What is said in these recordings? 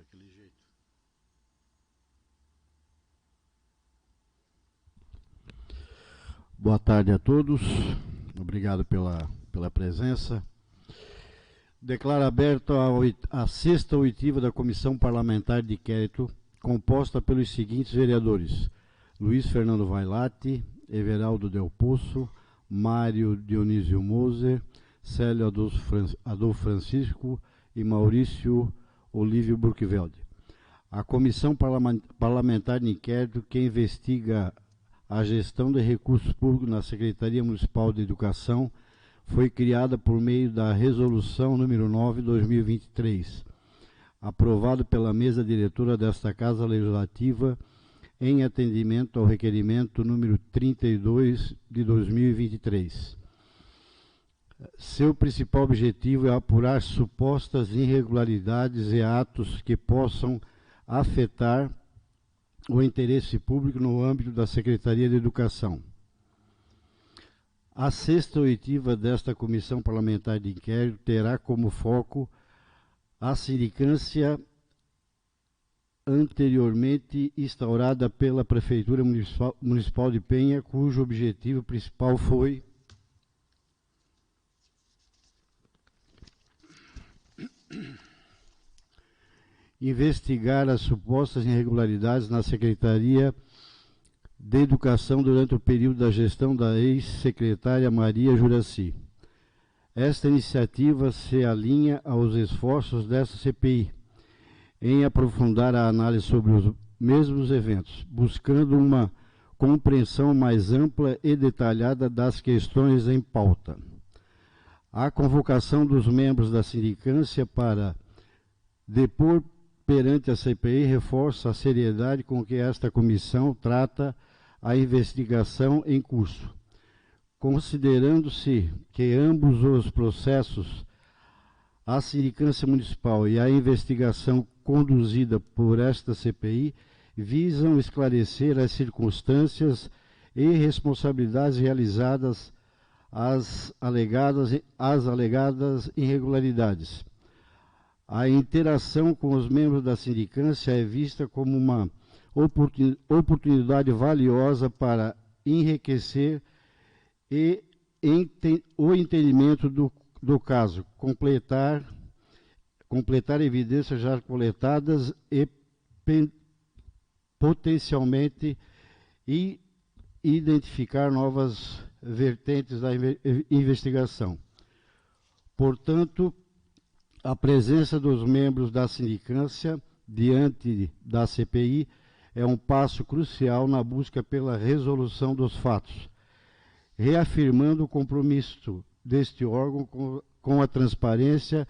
daquele jeito. Boa tarde a todos, obrigado pela presença. Declaro aberta a sexta oitiva da Comissão Parlamentar de Inquérito, composta pelos seguintes vereadores: Luiz Fernando Vailate, Everaldo Del Poço, Mário Dionísio Moser, Célio Adolfo Francisco e Maurício Olívio Burkveld. A Comissão Parlamentar de Inquérito, que investiga a gestão de recursos públicos na Secretaria Municipal de Educação, foi criada por meio da Resolução número 9/2023, aprovado pela mesa diretora desta Casa Legislativa em atendimento ao requerimento número 32 de 2023. Seu principal objetivo é apurar supostas irregularidades e atos que possam afetar o interesse público no âmbito da Secretaria de Educação. A sexta oitiva desta Comissão Parlamentar de Inquérito terá como foco a sindicância anteriormente instaurada pela Prefeitura Municipal de Penha, cujo objetivo principal foi investigar as supostas irregularidades na Secretaria de Educação durante o período da gestão da ex-secretária Maria Juraci. Esta iniciativa se alinha aos esforços desta CPI em aprofundar a análise sobre os mesmos eventos, buscando uma compreensão mais ampla e detalhada das questões em pauta. A convocação dos membros da sindicância para depor perante a CPI reforça a seriedade com que esta comissão trata a investigação em curso, considerando-se que ambos os processos, a sindicância municipal e a investigação conduzida por esta CPI, visam esclarecer as circunstâncias e responsabilidades realizadas às alegadas irregularidades. A interação com os membros da sindicância é vista como uma oportunidade valiosa para enriquecer o entendimento do caso, completar evidências já coletadas e potencialmente identificar novas vertentes da investigação. Portanto, a presença dos membros da sindicância diante da CPI é um passo crucial na busca pela resolução dos fatos, reafirmando o compromisso deste órgão com a transparência,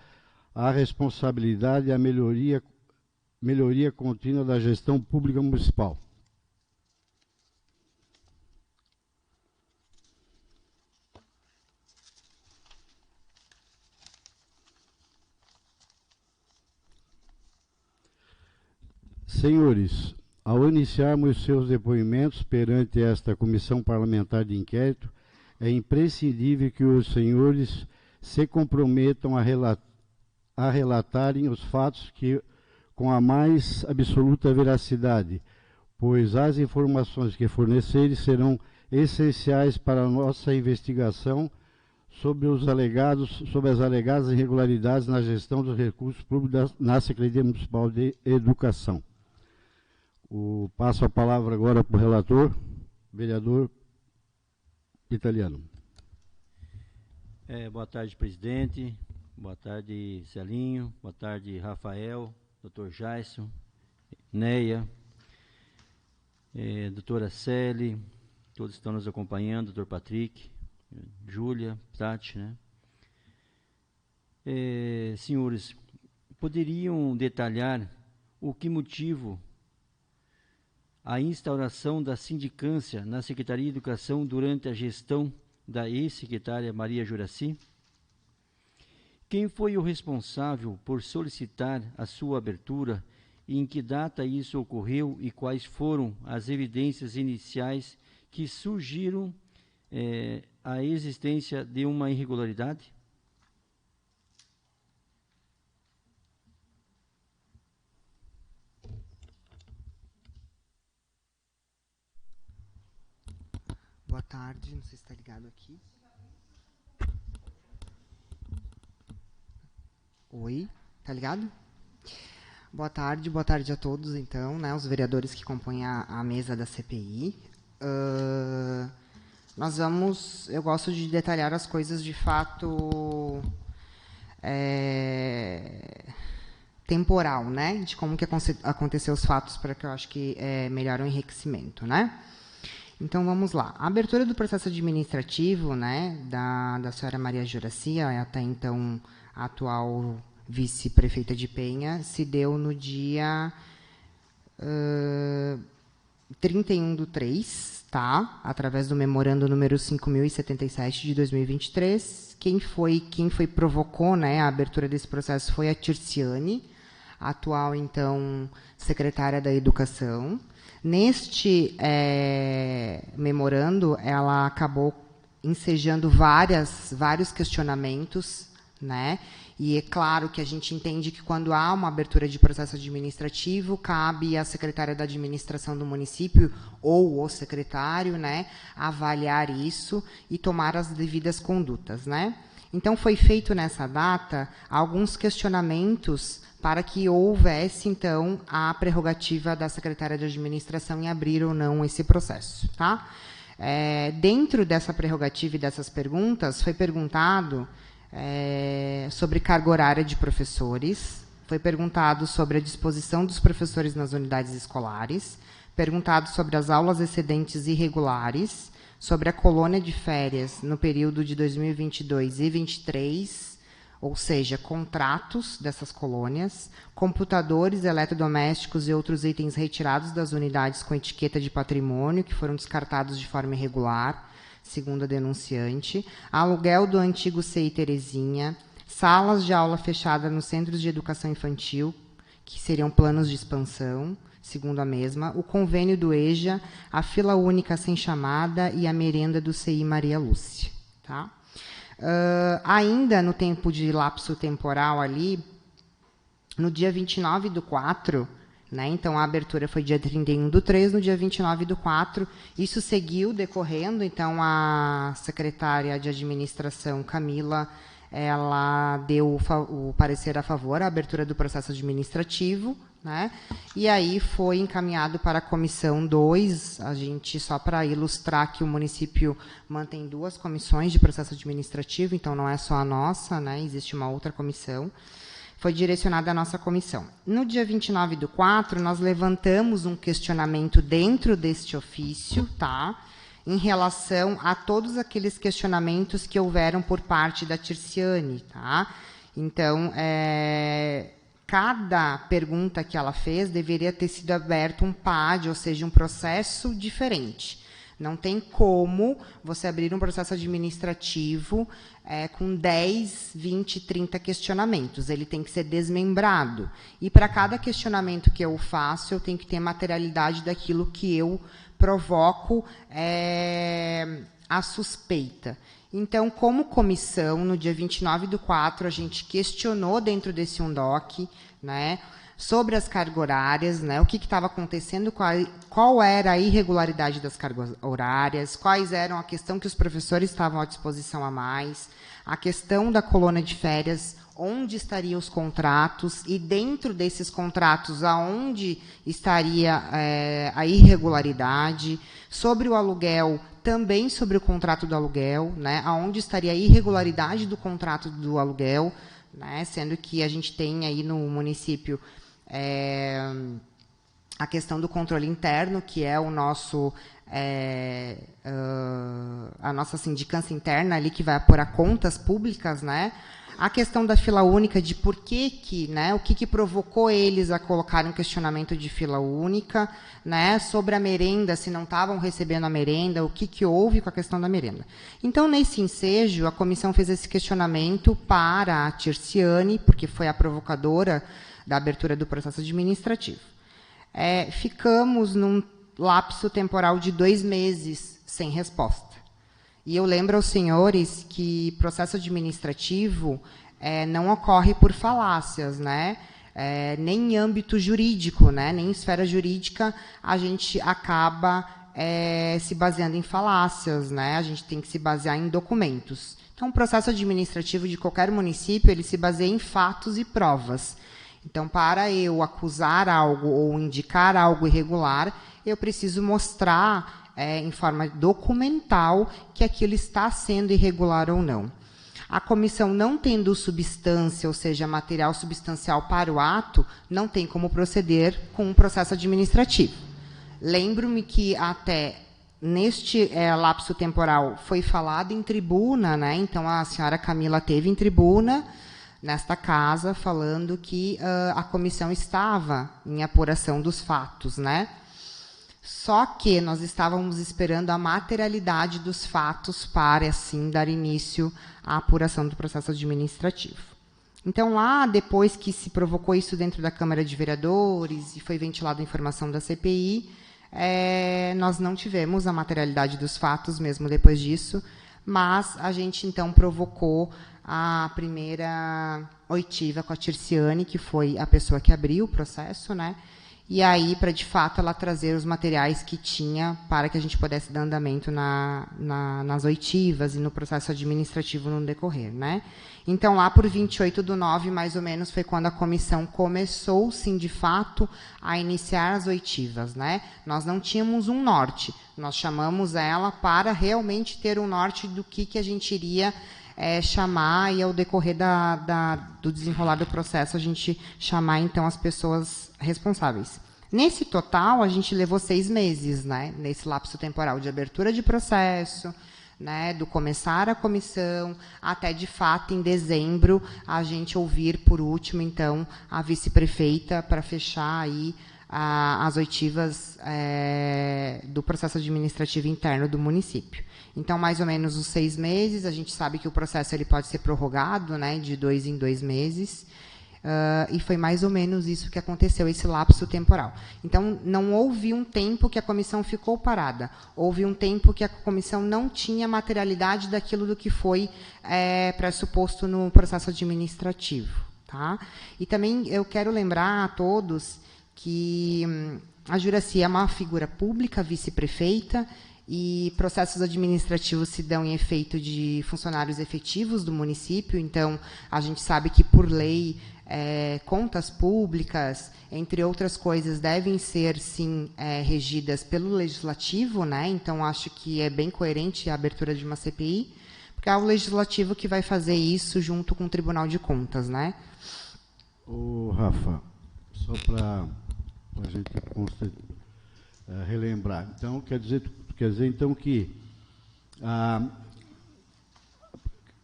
a responsabilidade e a melhoria contínua da gestão pública municipal. Senhores, ao iniciarmos seus depoimentos perante esta Comissão Parlamentar de Inquérito, é imprescindível que os senhores se comprometam a relatarem os fatos com a mais absoluta veracidade, pois as informações que fornecerem serão essenciais para a nossa investigação sobre as alegadas irregularidades na gestão dos recursos públicos na Secretaria Municipal de Educação. Passo a palavra agora para o relator, vereador Italiano. Boa tarde, presidente. Boa tarde, Celinho. Boa tarde, Rafael, doutor Jaison, Neia, doutora Celi, todos estão nos acompanhando, doutor Patrick, Júlia, Tati, né? Senhores, poderiam detalhar o que motivo a instauração da sindicância na Secretaria de Educação durante a gestão da ex-secretária Maria Juraci? Quem foi o responsável por solicitar a sua abertura e em que data isso ocorreu e quais foram as evidências iniciais que surgiram a existência de uma irregularidade? tarde, não sei se está ligado aqui. Oi, tá ligado? Boa tarde a todos, então, né, os vereadores que compõem a mesa da CPI. Eu gosto de detalhar as coisas de fato temporal, né, de como que aconteceu os fatos, para que eu acho que é melhor o enriquecimento, né. Então, vamos lá. A abertura do processo administrativo, né, da senhora Maria Juracy, até então a atual vice-prefeita de Penha, se deu no dia 31/3, tá? Através do memorando número 5.077 de 2023. Quem provocou, né, a abertura desse processo foi a Tirciane, atual, então, secretária da Educação. Neste memorando, ela acabou ensejando vários questionamentos, né? E é claro que a gente entende que quando há uma abertura de processo administrativo, cabe à secretária da administração do município ou o secretário, né, avaliar isso e tomar as devidas condutas, né? Então, foi feito nessa data alguns questionamentos para que houvesse, então, a prerrogativa da secretária de administração em abrir ou não esse processo, tá? Dentro dessa prerrogativa e dessas perguntas, foi perguntado sobre carga horária de professores, foi perguntado sobre a disposição dos professores nas unidades escolares, perguntado sobre as aulas excedentes irregulares, sobre a colônia de férias no período de 2022 e 2023, ou seja, contratos dessas colônias, computadores, eletrodomésticos e outros itens retirados das unidades com etiqueta de patrimônio, que foram descartados de forma irregular, segundo a denunciante, aluguel do antigo CI Terezinha, salas de aula fechada nos centros de educação infantil, que seriam planos de expansão, segundo a mesma, o convênio do EJA, a fila única sem chamada e a merenda do CI Maria Lúcia. Tá? Ainda no tempo de lapso temporal ali, no dia 29/4, né, então a abertura foi dia 31/3, no dia 29/4, isso seguiu decorrendo, então a secretária de administração, Camila, ela deu o parecer a favor, a abertura do processo administrativo, né, e aí foi encaminhado para a comissão 2, a gente, só para ilustrar que o município mantém 2 comissões de processo administrativo, então não é só a nossa, né, existe uma outra comissão, foi direcionada à nossa comissão. No dia 29/4, nós levantamos um questionamento dentro deste ofício, tá, em relação a todos aqueles questionamentos que houveram por parte da Tirciane, tá? Então, cada pergunta que ela fez deveria ter sido aberto um PAD, ou seja, um processo diferente. Não tem como você abrir um processo administrativo com 10, 20, 30 questionamentos. Ele tem que ser desmembrado. E, para cada questionamento que eu faço, eu tenho que ter materialidade daquilo que eu provoco a suspeita. Então, como comissão, no dia 29/4, a gente questionou dentro desse UNDOC, né, sobre as cargas horárias, né, o que estava acontecendo, qual era a irregularidade das cargas horárias, quais eram a questão que os professores estavam à disposição a mais, a questão da colônia de férias, onde estariam os contratos, e dentro desses contratos, aonde estaria a irregularidade, sobre o aluguel, também sobre o contrato do aluguel, né, aonde estaria a irregularidade do contrato do aluguel, né, sendo que a gente tem aí no município a questão do controle interno, que é o nosso a nossa sindicância interna ali, que vai apurar contas públicas, né? A questão da fila única, de por que, né, o que provocou eles a colocar um questionamento de fila única, né, sobre a merenda, se não estavam recebendo a merenda, o que houve com a questão da merenda. Então, nesse ensejo, a comissão fez esse questionamento para a Tirciane, porque foi a provocadora da abertura do processo administrativo. Ficamos num lapso temporal de 2 meses sem resposta. E eu lembro aos senhores que processo administrativo não ocorre por falácias, né? Nem em âmbito jurídico, né? Nem em esfera jurídica, a gente acaba se baseando em falácias, né? A gente tem que se basear em documentos. Então, o processo administrativo de qualquer município, ele se baseia em fatos e provas. Então, para eu acusar algo ou indicar algo irregular, eu preciso mostrar em forma documental que aquilo está sendo irregular ou não. A comissão não tendo substância, ou seja, material substancial para o ato, não tem como proceder com um processo administrativo. Lembro-me que até neste lapso temporal foi falado em tribuna, né? Então a senhora Camila teve em tribuna, nesta casa, falando que a comissão estava em apuração dos fatos, né? Só que nós estávamos esperando a materialidade dos fatos para, assim, dar início à apuração do processo administrativo. Então, lá, depois que se provocou isso dentro da Câmara de Vereadores e foi ventilada a informação da CPI, nós não tivemos a materialidade dos fatos mesmo depois disso, mas a gente, então, provocou a primeira oitiva com a Tirciane, que foi a pessoa que abriu o processo, né? E aí, para, de fato, ela trazer os materiais que tinha para que a gente pudesse dar andamento nas oitivas e no processo administrativo no decorrer, né? Então, lá por 28/9, mais ou menos, foi quando a comissão começou, sim, de fato, a iniciar as oitivas, né? Nós não tínhamos um norte, nós chamamos ela para realmente ter um norte do que a gente iria chamar, e ao decorrer do desenrolar do processo, a gente chamar, então, as pessoas responsáveis. Nesse total, a gente levou 6 meses, né, nesse lapso temporal de abertura de processo, né, do começar a comissão, até, de fato, em dezembro, a gente ouvir, por último, então, a vice-prefeita para fechar aí as oitivas do processo administrativo interno do município. Então, mais ou menos os 6 meses, a gente sabe que o processo ele pode ser prorrogado, né, de 2 em 2 meses, e foi mais ou menos isso que aconteceu, esse lapso temporal. Então, não houve um tempo que a comissão ficou parada, houve um tempo que a comissão não tinha materialidade daquilo do que foi pressuposto no processo administrativo. Tá? E também eu quero lembrar a todos que a Juraci é uma figura pública, vice-prefeita, e processos administrativos se dão em efeito de funcionários efetivos do município. Então, a gente sabe que, por lei, contas públicas, entre outras coisas, devem ser, sim, regidas pelo Legislativo, né? Então, acho que é bem coerente a abertura de uma CPI, porque é o Legislativo que vai fazer isso junto com o Tribunal de Contas, né? Ô, Rafa, só para a gente relembrar. Então, quer dizer então que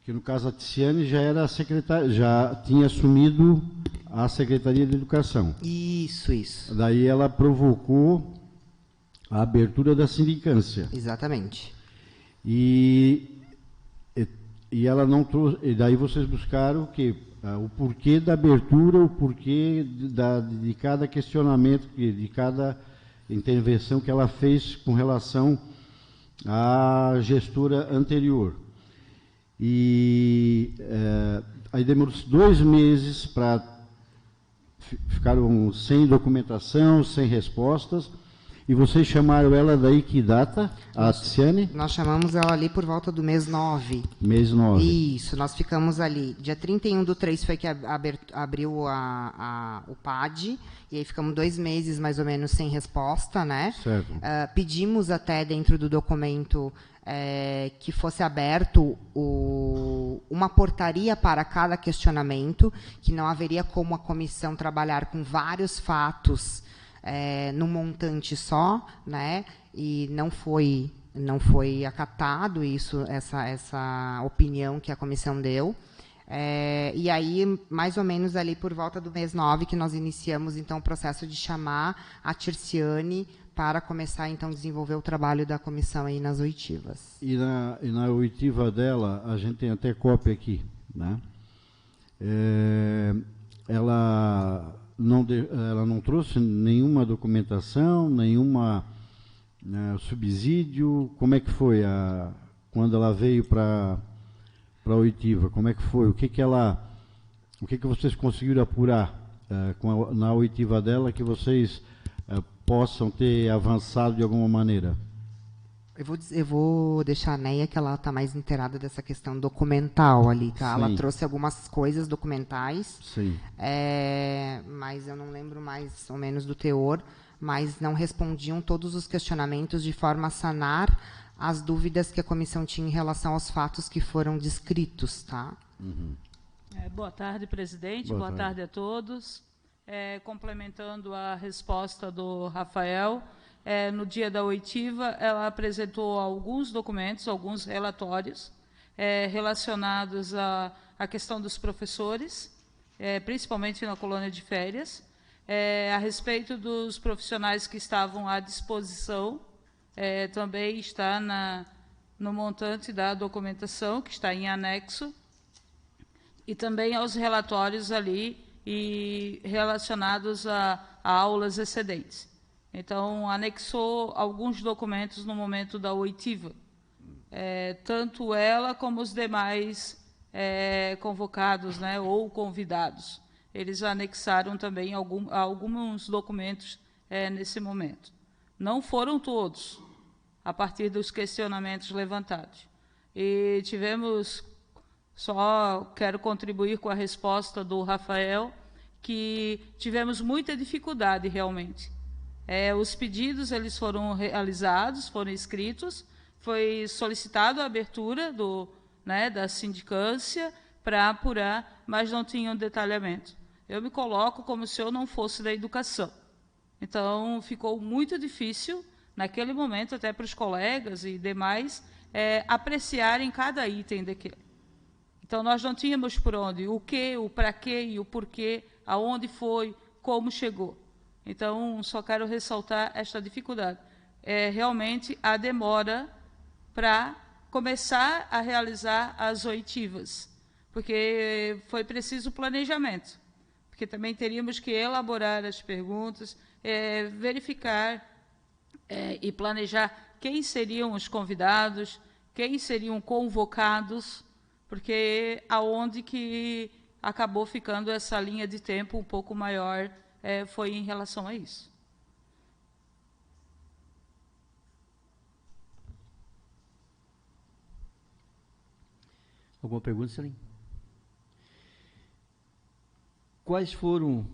no caso a Tirciane já era secretária, já tinha assumido a Secretaria de Educação. Isso. Daí ela provocou a abertura da sindicância. Exatamente. E ela não trouxe, e daí vocês buscaram o quê? O porquê da abertura, o porquê de cada questionamento, de cada intervenção que ela fez com relação à gestora anterior. E aí demorou 2 meses para ficaram sem documentação, sem respostas. E vocês chamaram ela daí que data? A Tirciane? Nós chamamos ela ali por volta do mês 9. Mês 9. Isso, nós ficamos ali. Dia 31/3 foi que abriu o PAD, e aí ficamos 2 meses, mais ou menos, sem resposta, né? Certo. Pedimos até, dentro do documento, que fosse aberto uma portaria para cada questionamento, que não haveria como a comissão trabalhar com vários fatos num montante só, né? E não foi acatado essa opinião que a comissão deu. E aí, mais ou menos ali por volta do mês 9, que nós iniciamos, então, o processo de chamar a Tirciane para começar, então, a desenvolver o trabalho da comissão aí nas oitivas. E na oitiva dela, a gente tem até cópia aqui, né? Ela não trouxe nenhuma documentação, subsídio. Como é que foi quando ela veio para a oitiva? Como é que foi? O que vocês conseguiram apurar na oitiva dela que vocês possam ter avançado de alguma maneira? Eu vou deixar a Neia, que ela está mais inteirada dessa questão documental ali, tá? Sim. Ela trouxe algumas coisas documentais, Sim. mas eu não lembro mais ou menos do teor, mas não respondiam todos os questionamentos de forma a sanar as dúvidas que a comissão tinha em relação aos fatos que foram descritos, tá? Boa tarde, presidente. Boa Boa tarde a todos. Complementando a resposta do Rafael, no dia da oitiva, ela apresentou alguns documentos, alguns relatórios relacionados à questão dos professores, principalmente na colônia de férias, a respeito dos profissionais que estavam à disposição, também está no montante da documentação, que está em anexo, e também aos relatórios ali e relacionados a aulas excedentes. Então, anexou alguns documentos no momento da oitiva. Tanto ela como os demais convocados, né, ou convidados. Eles anexaram também alguns documentos nesse momento. Não foram todos, a partir dos questionamentos levantados. E tivemos, só quero contribuir com a resposta do Rafael, que tivemos muita dificuldade realmente. Os pedidos eles foram realizados, foram escritos, foi solicitado a abertura da sindicância para apurar, mas não tinha um detalhamento. Eu me coloco como se eu não fosse da educação. Então, ficou muito difícil, naquele momento, até para os colegas e demais, apreciarem cada item daquele. Então, nós não tínhamos por onde, o que, o para quê e o porquê, aonde foi, como chegou. Então, só quero ressaltar esta dificuldade. Realmente a demora para começar a realizar as oitivas, porque foi preciso planejamento, porque também teríamos que elaborar as perguntas, verificar e planejar quem seriam os convidados, quem seriam convocados, porque aonde que acabou ficando essa linha de tempo um pouco maior foi em relação a isso. Alguma pergunta, Celim? Quais foram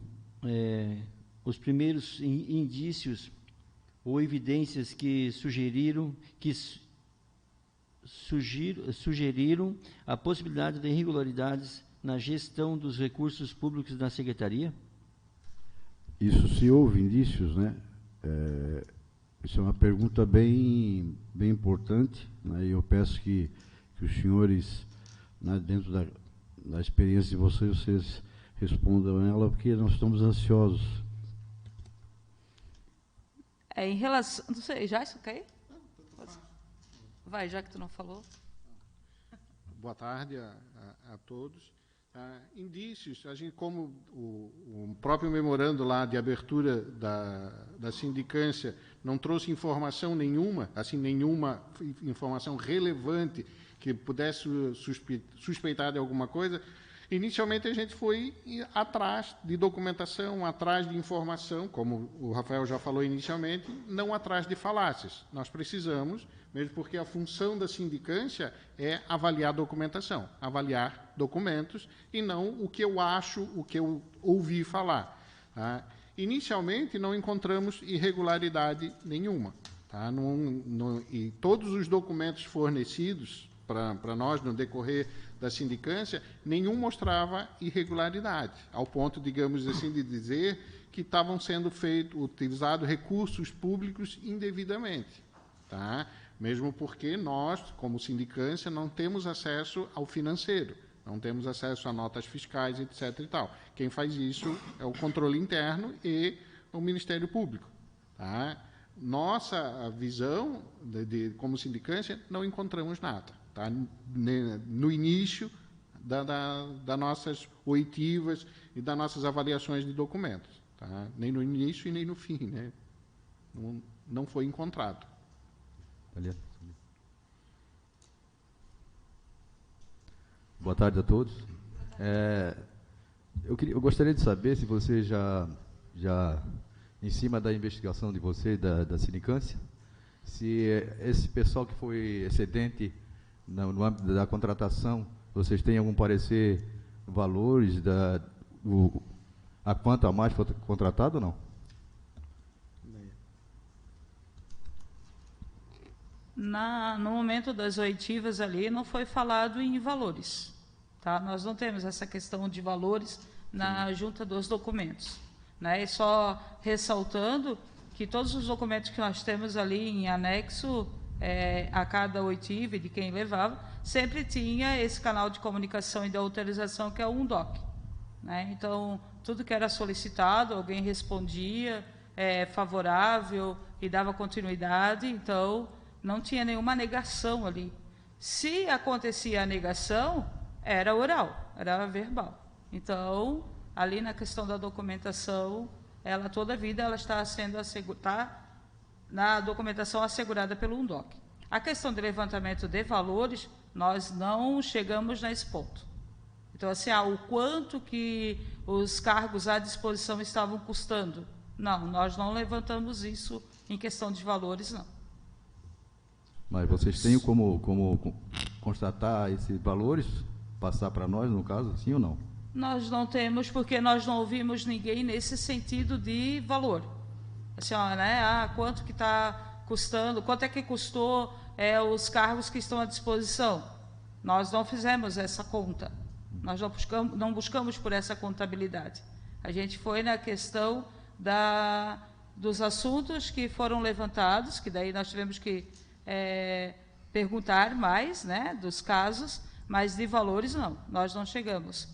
os primeiros indícios ou evidências que sugeriram a possibilidade de irregularidades na gestão dos recursos públicos da Secretaria? Isso, se houve indícios, né? Isso é uma pergunta bem importante, né? E eu peço que os senhores, né, dentro da experiência de vocês respondam ela, porque nós estamos ansiosos. Em relação... Não sei, já isso caiu? Vai, já que tu não falou. Boa tarde a todos. Indícios, a gente, como o próprio memorando lá de abertura da sindicância não trouxe informação nenhuma, assim, nenhuma informação relevante que pudesse suspeitar de alguma coisa, inicialmente a gente foi atrás de documentação, atrás de informação, como o Rafael já falou inicialmente, não atrás de falácias. Nós precisamos, mesmo porque a função da sindicância é avaliar documentação, avaliar documentos, e não o que eu acho, o que eu ouvi falar. Tá? Inicialmente, não encontramos irregularidade nenhuma. Tá? E todos os documentos fornecidos para nós no decorrer da sindicância, nenhum mostrava irregularidade, ao ponto, digamos assim, de dizer que estavam sendo utilizados recursos públicos indevidamente. Tá? Mesmo porque nós, como sindicância, não temos acesso ao financeiro, não temos acesso a notas fiscais, etc. e tal. Quem faz isso é o controle interno e o Ministério Público. Tá? Nossa visão, como sindicância, não encontramos nada. Tá? No início das nossas oitivas e das nossas avaliações de documentos. Tá? Nem no início e nem no fim. Né? Não foi encontrado. Boa tarde a todos. Eu gostaria de saber se você já em cima da investigação de vocês, da sindicância, se esse pessoal que foi excedente no âmbito da contratação, vocês têm algum parecer, valores, a quanto a mais foi contratado ou não? No momento das oitivas ali, não foi falado em valores. Tá? Nós não temos essa questão de valores na junta dos documentos. Né? E só ressaltando que todos os documentos que nós temos ali em anexo a cada oitiva de quem levava, sempre tinha esse canal de comunicação e de autorização, que é o UNDOC. Né? Então, tudo que era solicitado, alguém respondia favorável e dava continuidade, então não tinha nenhuma negação ali. Se acontecia a negação, era oral, era verbal. Então, ali na questão da documentação, ela toda a vida ela está sendo na documentação assegurada pelo UNDOC. A questão de levantamento de valores, nós não chegamos nesse ponto. Então, assim, o quanto que os cargos à disposição estavam custando? Não, nós não levantamos isso em questão de valores, não. Mas vocês têm como constatar esses valores, passar para nós, no caso, sim ou não? Nós não temos, porque nós não ouvimos ninguém nesse sentido de valor. Assim, né? Quanto que está custando, quanto é que custou os cargos que estão à disposição? Nós não fizemos essa conta. Nós não buscamos por essa contabilidade. A gente foi na questão dos assuntos que foram levantados, que daí nós tivemos que perguntar mais, né, dos casos, mas de valores não, nós não chegamos.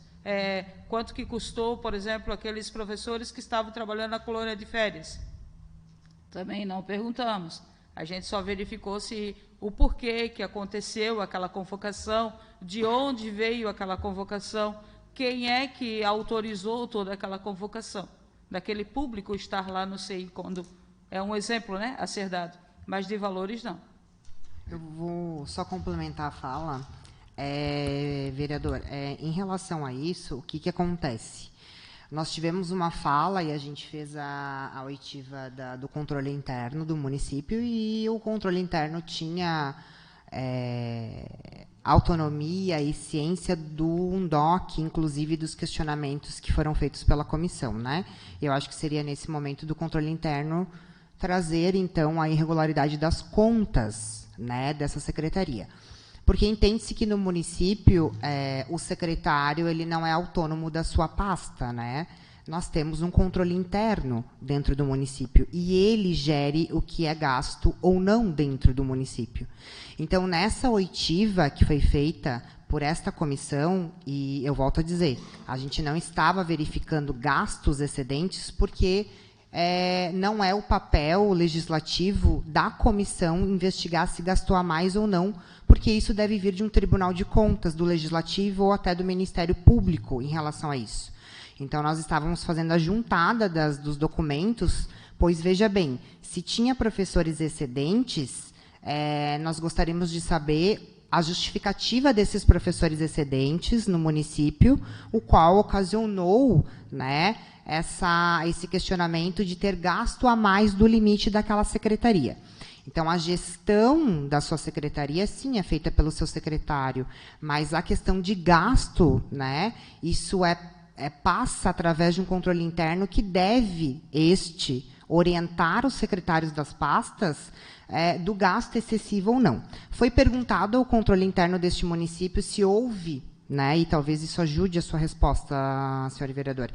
Quanto que custou, por exemplo, aqueles professores que estavam trabalhando na colônia de férias? Também não perguntamos. A gente só verificou o porquê que aconteceu aquela convocação, de onde veio aquela convocação, quem é que autorizou toda aquela convocação, daquele público estar lá no CI, quando é um exemplo, né, a ser dado, mas de valores não. Eu vou só complementar a fala, vereador. Em relação a isso, o que acontece? Nós tivemos uma fala e a gente fez a oitiva do controle interno do município, e o controle interno tinha autonomia e ciência do UNDOC, inclusive dos questionamentos que foram feitos pela comissão, né? Eu acho que seria nesse momento do controle interno trazer, então, a irregularidade das contas, né, dessa secretaria. Porque entende-se que no município o secretário ele não é autônomo da sua pasta, né? Nós temos um controle interno dentro do município e ele gere o que é gasto ou não dentro do município. Então, nessa oitiva que foi feita por esta comissão, e eu volto a dizer, a gente não estava verificando gastos excedentes porque não é o papel legislativo da comissão investigar se gastou a mais ou não, porque isso deve vir de um Tribunal de Contas, do Legislativo ou até do Ministério Público em relação a isso. Então, nós estávamos fazendo a juntada dos documentos, pois, veja bem, se tinha professores excedentes, nós gostaríamos de saber a justificativa desses professores excedentes no município, o qual ocasionou, né, esse questionamento de ter gasto a mais do limite daquela secretaria. Então, a gestão da sua secretaria, sim, é feita pelo seu secretário, mas a questão de gasto, né, isso passa através de um controle interno que deve orientar os secretários das pastas do gasto excessivo ou não. Foi perguntado ao controle interno deste município se houve, né, e talvez isso ajude a sua resposta, senhor vereador,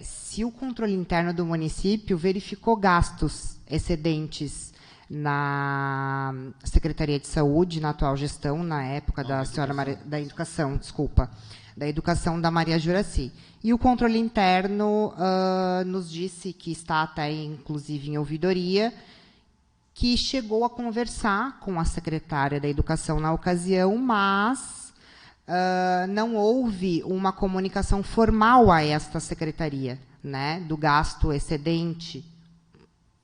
se o controle interno do município verificou gastos excedentes na Secretaria de Saúde, na atual gestão, na época da senhora da Educação, desculpa, da Educação da Maria Juraci. E o controle interno nos disse que está até, inclusive, em ouvidoria, que chegou a conversar com a secretária da Educação na ocasião, mas não houve uma comunicação formal a esta secretaria, né, do gasto excedente,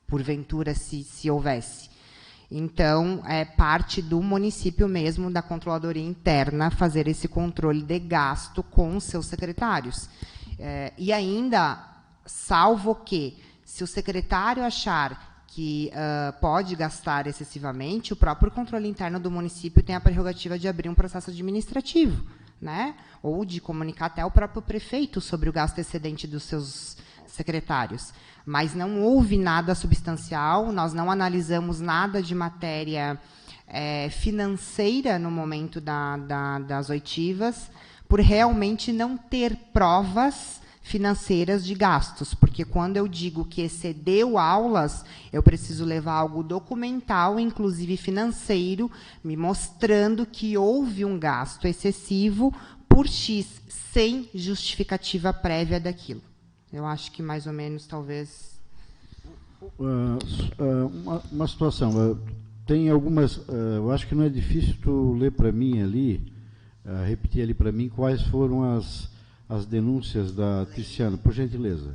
porventura, se houvesse. Então, é parte do município mesmo, da controladoria interna, fazer esse controle de gasto com os seus secretários. E ainda, salvo que, se o secretário achar que pode gastar excessivamente, o próprio controle interno do município tem a prerrogativa de abrir um processo administrativo, né? Ou de comunicar até ao próprio prefeito sobre o gasto excedente dos seus secretários. Mas não houve nada substancial, nós não analisamos nada de matéria financeira no momento das oitivas, por realmente não ter provas financeiras de gastos, porque quando eu digo que excedeu aulas, eu preciso levar algo documental, inclusive financeiro, me mostrando que houve um gasto excessivo por X, sem justificativa prévia daquilo. Eu acho que mais ou menos, talvez... Uma situação, tem algumas, eu acho que não é difícil tu ler para mim ali, repetir ali para mim quais foram as denúncias da Tiziana, por gentileza.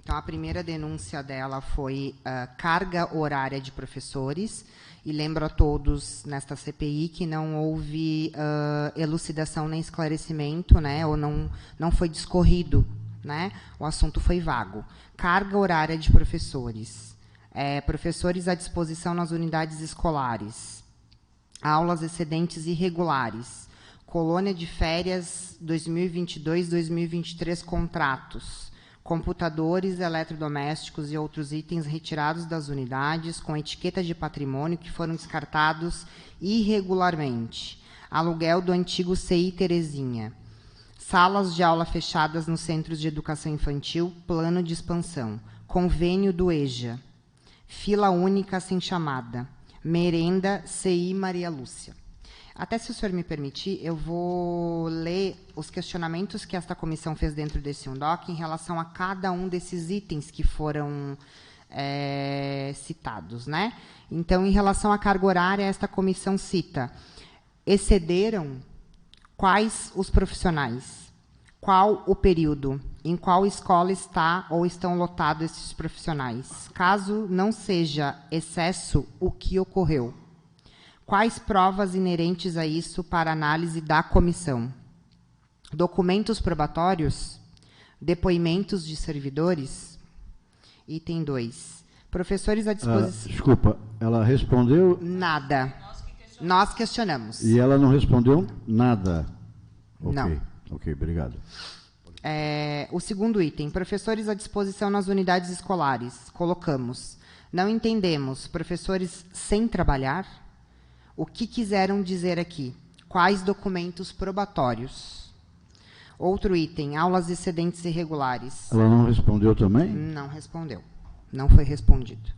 Então, a primeira denúncia dela foi carga horária de professores, e lembro a todos nesta CPI que não houve elucidação nem esclarecimento, né, ou não foi discorrido, né, o assunto foi vago. Carga horária de professores, professores à disposição nas unidades escolares, aulas excedentes irregulares, colônia de férias 2022-2023 contratos, computadores, eletrodomésticos e outros itens retirados das unidades com etiqueta de patrimônio que foram descartados irregularmente, aluguel do antigo CI Terezinha, salas de aula fechadas nos centros de educação infantil, plano de expansão, convênio do EJA, fila única sem chamada, merenda CI Maria Lúcia. Até, se o senhor me permitir, eu vou ler os questionamentos que esta comissão fez dentro desse UNDOC em relação a cada um desses itens que foram citados, né? Então, em relação à carga horária, esta comissão cita: excederam quais os profissionais? Qual o período? Em qual escola está ou estão lotados esses profissionais? Caso não seja excesso, o que ocorreu? Quais provas inerentes a isso para análise da comissão? Documentos probatórios? Depoimentos de servidores? Item 2. Professores à disposição... Desculpa, ela respondeu... Nada. Nós questionamos. E ela não respondeu nada? Okay. Não. Ok, obrigado. O segundo item, professores à disposição nas unidades escolares. Colocamos. Não entendemos. Professores sem trabalhar? O que quiseram dizer aqui? Quais documentos probatórios? Outro item, aulas excedentes irregulares. Ela não respondeu também? Não respondeu. Não foi respondido.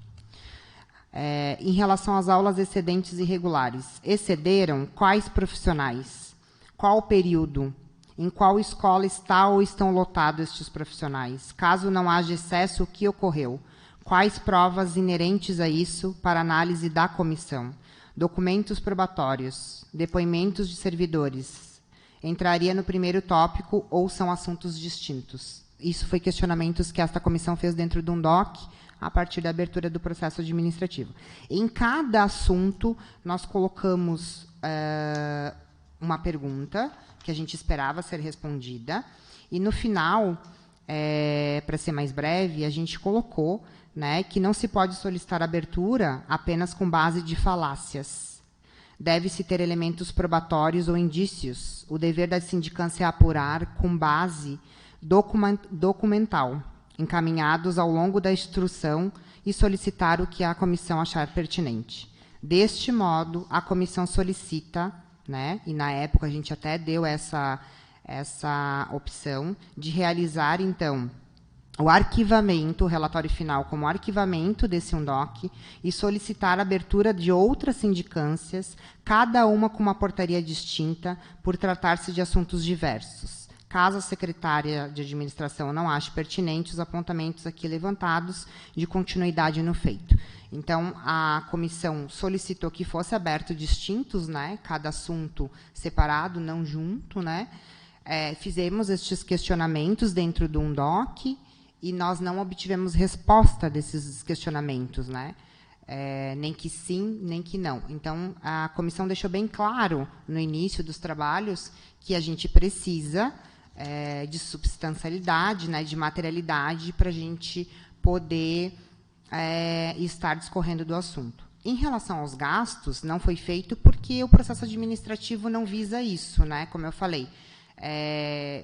Em relação às aulas excedentes irregulares, excederam quais profissionais? Qual período? Em qual escola está ou estão lotados estes profissionais? Caso não haja excesso, o que ocorreu? Quais provas inerentes a isso para análise da comissão? Documentos probatórios, depoimentos de servidores. Entraria no primeiro tópico ou são assuntos distintos? Isso foi questionamentos que esta comissão fez dentro de um DOC, a partir da abertura do processo administrativo. Em cada assunto, nós colocamos uma pergunta que a gente esperava ser respondida, e no final, para ser mais breve, a gente colocou, né, que não se pode solicitar abertura apenas com base de falácias. Deve-se ter elementos probatórios ou indícios. O dever da sindicância é apurar com base documental, encaminhados ao longo da instrução, e solicitar o que a comissão achar pertinente. Deste modo, a comissão solicita, né, e na época a gente até deu essa opção, de realizar, então, o arquivamento, o relatório final como arquivamento desse UNDOC, e solicitar a abertura de outras sindicâncias, cada uma com uma portaria distinta, por tratar-se de assuntos diversos. Caso a secretária de administração não ache pertinente os apontamentos aqui levantados, de continuidade no feito. Então, a comissão solicitou que fosse aberto distintos, né, cada assunto separado, não junto, né. Fizemos estes questionamentos dentro do UNDOC, e nós não obtivemos resposta desses questionamentos, né? Nem que sim, nem que não. Então, a comissão deixou bem claro, no início dos trabalhos, que a gente precisa de substancialidade, né, de materialidade, para a gente poder estar discorrendo do assunto. Em relação aos gastos, não foi feito porque o processo administrativo não visa isso, né? Como eu falei,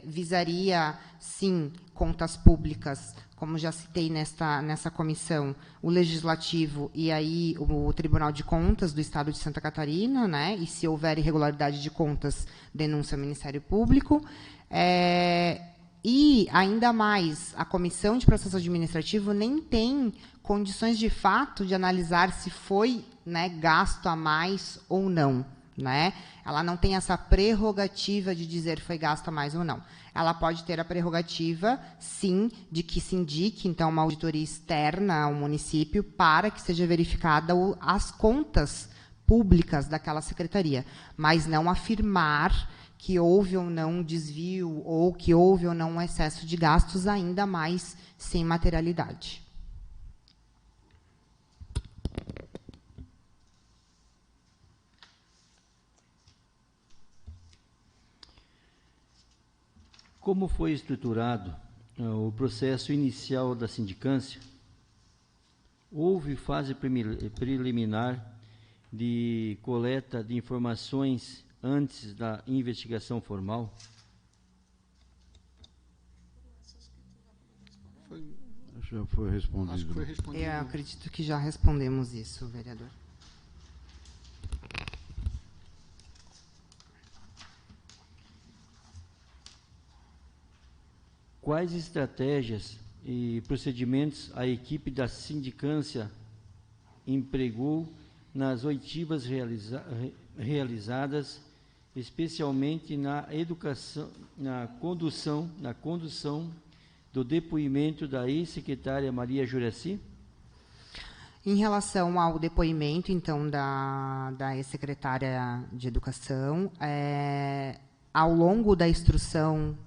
visaria, sim, contas públicas, como já citei nessa comissão, o Legislativo e aí o Tribunal de Contas do Estado de Santa Catarina, né? E se houver irregularidade de contas, denúncia ao Ministério Público. E, ainda mais, a Comissão de Processo Administrativo nem tem condições de fato de analisar se foi, né, gasto a mais ou não. Né? Ela não tem essa prerrogativa de dizer foi gasto a mais ou não. Ela pode ter a prerrogativa, sim, de que se indique, então, uma auditoria externa ao município para que seja verificada as contas públicas daquela secretaria, mas não afirmar que houve ou não um desvio ou que houve ou não um excesso de gastos, ainda mais sem materialidade. Como foi estruturado o processo inicial da sindicância? Houve fase preliminar de coleta de informações antes da investigação formal? Já foi respondido. Acho que foi respondido. Eu acredito que já respondemos isso, vereador. Quais estratégias e procedimentos a equipe da sindicância empregou nas oitivas realizadas, especialmente na educação, na condução do depoimento da ex-secretária Maria Juraci? Em relação ao depoimento, então, da ex-secretária de Educação, ao longo da instrução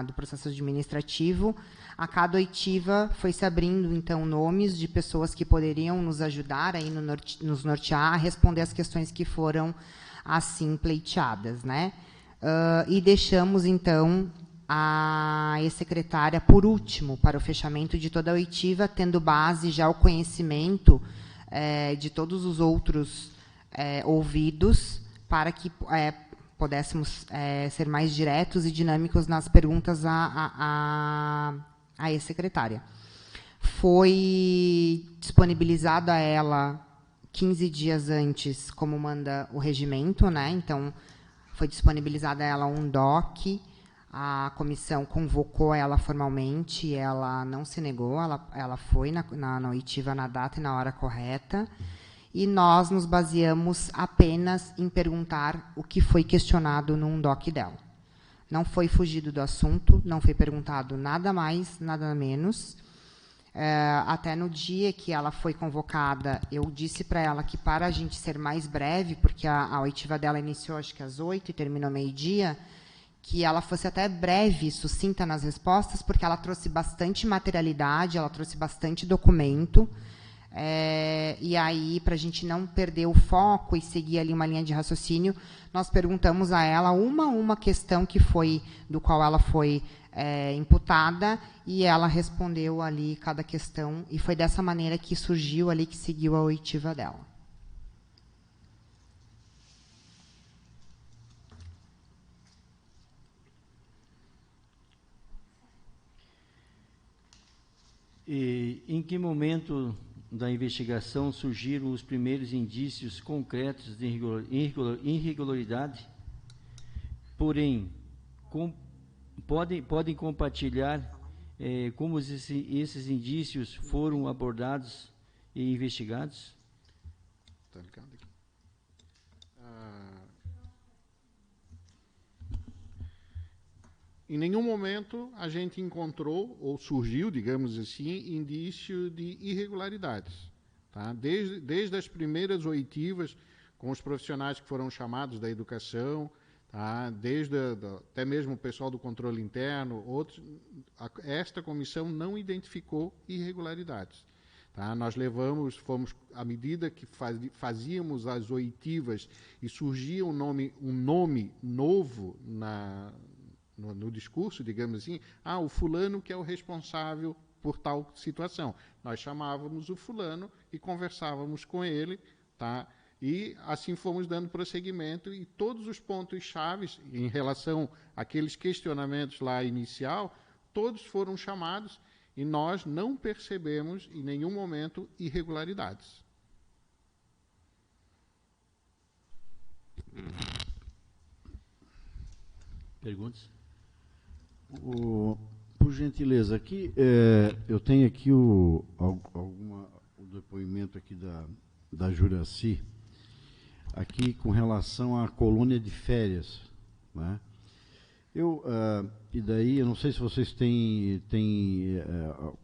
do processo administrativo, a cada oitiva foi se abrindo, então, nomes de pessoas que poderiam nos ajudar, aí, nos nortear, a responder as questões que foram, assim, pleiteadas, né? E deixamos, então, a ex-secretária, por último, para o fechamento de toda a oitiva, tendo base já o conhecimento de todos os outros ouvidos, para que pudéssemos ser mais diretos e dinâmicos nas perguntas à ex-secretária. Foi disponibilizado a ela 15 dias antes, como manda o regimento, né? Então, foi disponibilizado a ela um DOC, a comissão convocou ela formalmente, ela não se negou, ela foi na oitiva na data e na hora correta, e nós nos baseamos apenas em perguntar o que foi questionado num DOC dela. Não foi fugido do assunto, não foi perguntado nada mais, nada menos. Até no dia que ela foi convocada, eu disse para ela que, para a gente ser mais breve, porque a oitiva dela iniciou, acho que às 8 e terminou meio-dia, que ela fosse até breve, sucinta nas respostas, porque ela trouxe bastante materialidade, ela trouxe bastante documento, e aí, para a gente não perder o foco e seguir ali uma linha de raciocínio, nós perguntamos a ela uma questão do qual ela foi imputada, e ela respondeu ali cada questão, e foi dessa maneira que surgiu ali, que seguiu a oitiva dela. E em que momento da investigação surgiram os primeiros indícios concretos de irregularidade? Porém, podem compartilhar como esses indícios foram abordados e investigados? Tá ligado aqui. Em nenhum momento a gente encontrou, ou surgiu, digamos assim, indício de irregularidades. Tá? Desde as primeiras oitivas, com os profissionais que foram chamados da educação, tá? Até mesmo o pessoal do controle interno, esta comissão não identificou irregularidades. Tá? Nós fomos, à medida que fazíamos as oitivas e surgia um nome novo no discurso, digamos assim, o fulano que é o responsável por tal situação. Nós chamávamos o fulano e conversávamos com ele, tá? E assim fomos dando prosseguimento, e todos os pontos chaves em relação àqueles questionamentos lá inicial, todos foram chamados e nós não percebemos em nenhum momento irregularidades. Perguntas? Por gentileza, aqui eu tenho aqui o depoimento aqui da Juraci, aqui com relação à colônia de férias, né? E daí, eu não sei se vocês têm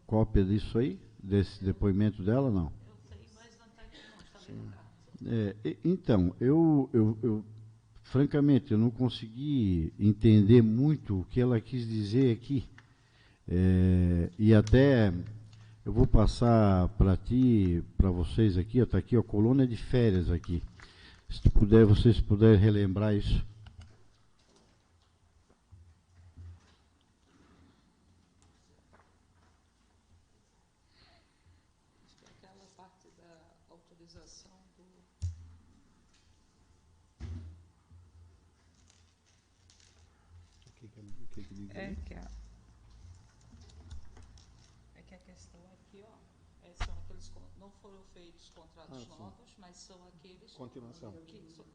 cópia disso aí, desse depoimento dela, não? Eu tenho, mas não está aqui, não está bem. Então, eu francamente, eu não consegui entender muito o que ela quis dizer aqui. E até eu vou passar para vocês aqui, está aqui a colônia de férias aqui. Se vocês puderem relembrar isso. Acho que é aquela parte da autorização do... É que a questão aqui, são aqueles, não foram feitos contratos novos, mas são aqueles... Continuação.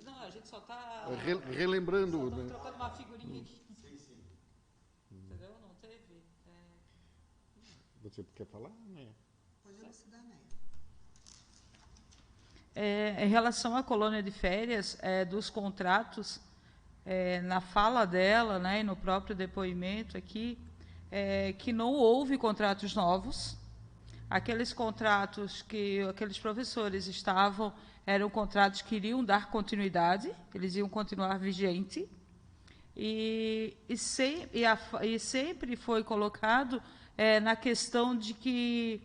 Não, a gente só está... Relembrando... Só estamos trocando uma figurinha aqui. Sim. Entendeu? Não teve... Você quer falar, né? Em relação à colônia de férias, dos contratos, na fala dela, né, e no próprio depoimento aqui, que não houve contratos novos. Aqueles contratos que aqueles professores eram contratos que iriam dar continuidade, eles iam continuar vigente, e sempre foi colocado na questão de que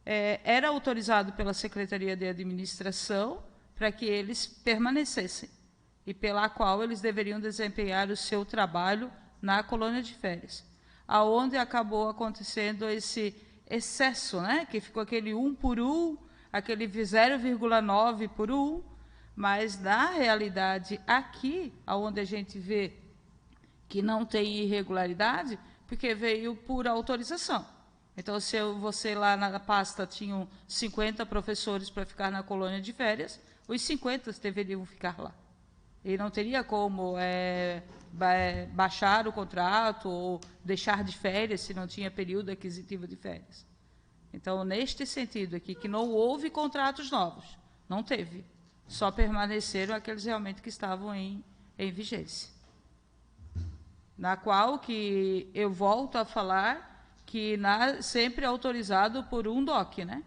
era autorizado pela Secretaria de Administração para que eles permanecessem, e pela qual eles deveriam desempenhar o seu trabalho na colônia de férias, aonde acabou acontecendo esse excesso, né, que ficou aquele 1 por 1, aquele 0,9 por 1, mas, na realidade, aqui, onde a gente vê que não tem irregularidade, porque veio por autorização. Então, se você lá na pasta tinham 50 professores para ficar na colônia de férias, os 50 deveriam ficar lá. E não teria como baixar o contrato ou deixar de férias se não tinha período aquisitivo de férias. Então, neste sentido aqui, que não houve contratos novos, não teve. Só permaneceram aqueles realmente que estavam em vigência. Na qual que eu volto a falar que sempre é autorizado por um DOC, né?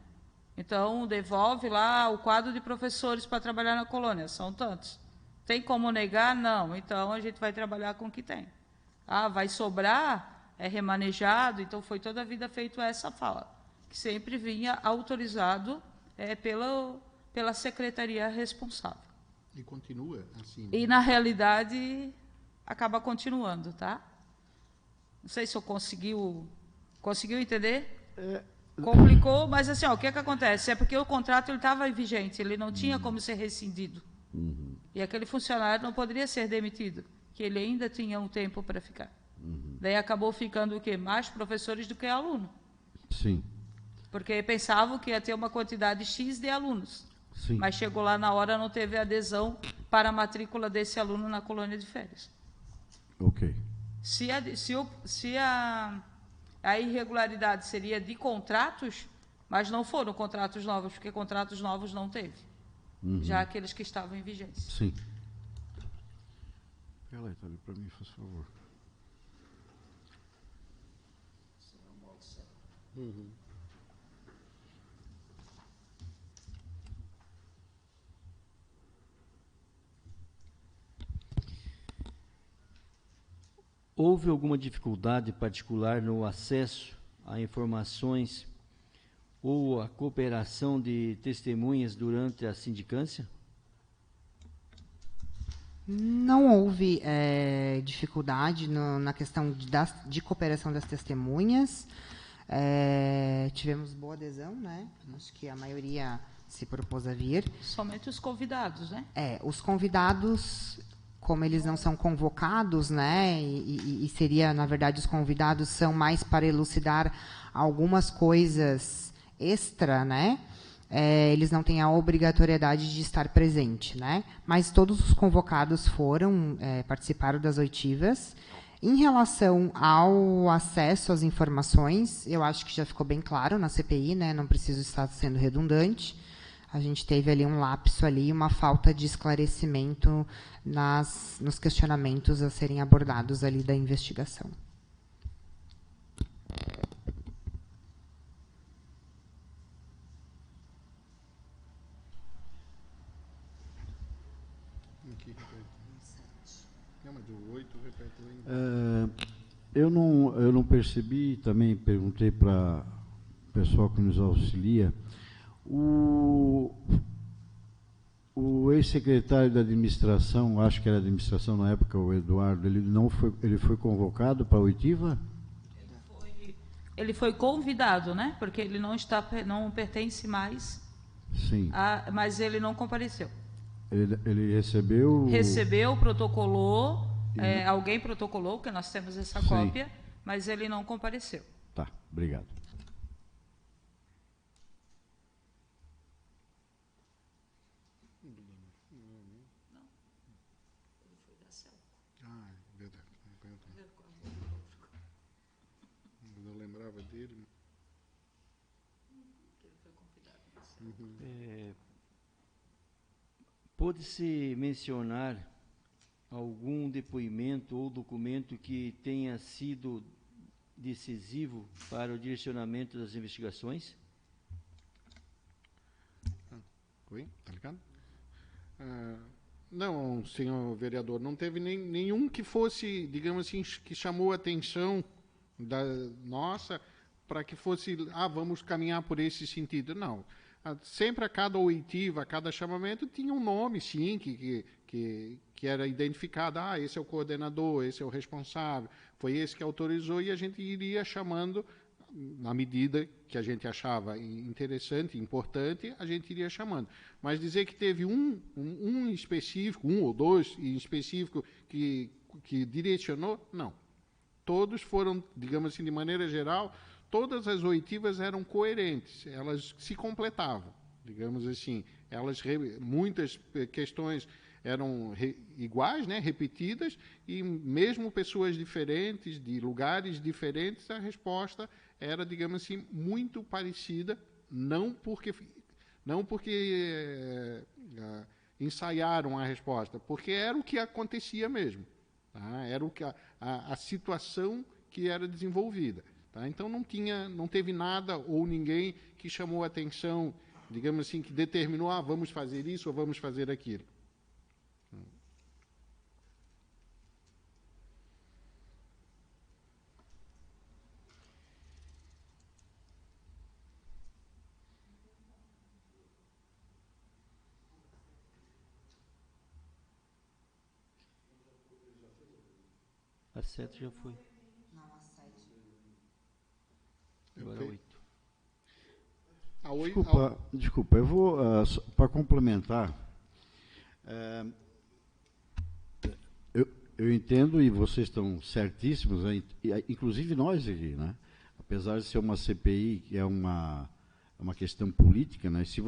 Então, devolve lá o quadro de professores para trabalhar na colônia, são tantos. Tem como negar? Não. Então, a gente vai trabalhar com o que tem. Vai sobrar? É remanejado? Então, foi toda a vida feito essa fala, que sempre vinha autorizado pela secretaria responsável. E continua assim. E, na realidade, acaba continuando, tá? Não sei se eu conseguiu entender? Complicou, mas assim, o que acontece? É porque o contrato estava vigente, ele não tinha como ser rescindido. E aquele funcionário não poderia ser demitido, que ele ainda tinha um tempo para ficar. Daí acabou ficando o quê? Mais professores do que aluno. Sim. Porque pensavam que ia ter uma quantidade X de alunos. Sim. Mas chegou lá na hora, não teve adesão para a matrícula desse aluno na colônia de férias. Ok. Se a irregularidade seria de contratos, mas não foram contratos novos, porque contratos novos não teve. Já aqueles que estavam em vigência. Sim. Pega lá, Itália, para mim, faz favor. Houve alguma dificuldade particular no acesso a informações ou a cooperação de testemunhas durante a sindicância? Não houve dificuldade na questão de cooperação das testemunhas. Tivemos boa adesão, né? Acho que a maioria se propôs a vir. Somente os convidados, né? Os convidados, como eles não são convocados, né? E seria, na verdade, os convidados são mais para elucidar algumas coisas extra, né? Eles não têm a obrigatoriedade de estar presente, né? Mas todos os convocados participaram das oitivas. Em relação ao acesso às informações, eu acho que já ficou bem claro na CPI, né? Não preciso estar sendo redundante. A gente teve ali um lapso ali, uma falta de esclarecimento nos questionamentos a serem abordados ali da investigação. Eu não percebi, também perguntei para o pessoal que nos auxilia, o ex-secretário da administração, acho que era administração na época, o Eduardo, ele foi convocado para a oitiva? Ele foi convidado, né? Porque ele não pertence mais. Sim. Mas ele não compareceu. Ele recebeu... Recebeu, protocolou, alguém protocolou, porque nós temos essa Sim. cópia, mas ele não compareceu. Tá, obrigado. Verdade. Eu lembrava dele. Pode-se mencionar algum depoimento ou documento que tenha sido decisivo para o direcionamento das investigações? Oi, tá ligado? Não, senhor vereador, não teve nenhum que fosse, digamos assim, que chamou a atenção da nossa para que fosse, vamos caminhar por esse sentido. Não. Sempre a cada oitiva, a cada chamamento, tinha um nome, sim, que era identificado. Esse é o coordenador, esse é o responsável, foi esse que autorizou, e a gente iria chamando, na medida que a gente achava interessante, importante, a gente iria chamando. Mas dizer que teve um específico, um ou dois em específico, que direcionou, não. Todos foram, digamos assim, de maneira geral, todas as oitivas eram coerentes, elas se completavam, digamos assim. Muitas questões eram iguais, né, repetidas, e mesmo pessoas diferentes, de lugares diferentes, a resposta era, digamos assim, muito parecida, não porque ensaiaram a resposta, porque era o que acontecia mesmo, tá? Era a situação que era desenvolvida. Tá? Então não teve nada ou ninguém que chamou a atenção, digamos assim, que determinou, vamos fazer isso ou vamos fazer aquilo. A 7 já foi. Agora 8. Desculpa, eu vou, para complementar, eu entendo, e vocês estão certíssimos, inclusive nós aqui, né? Apesar de ser uma CPI, que é uma questão política, né? Se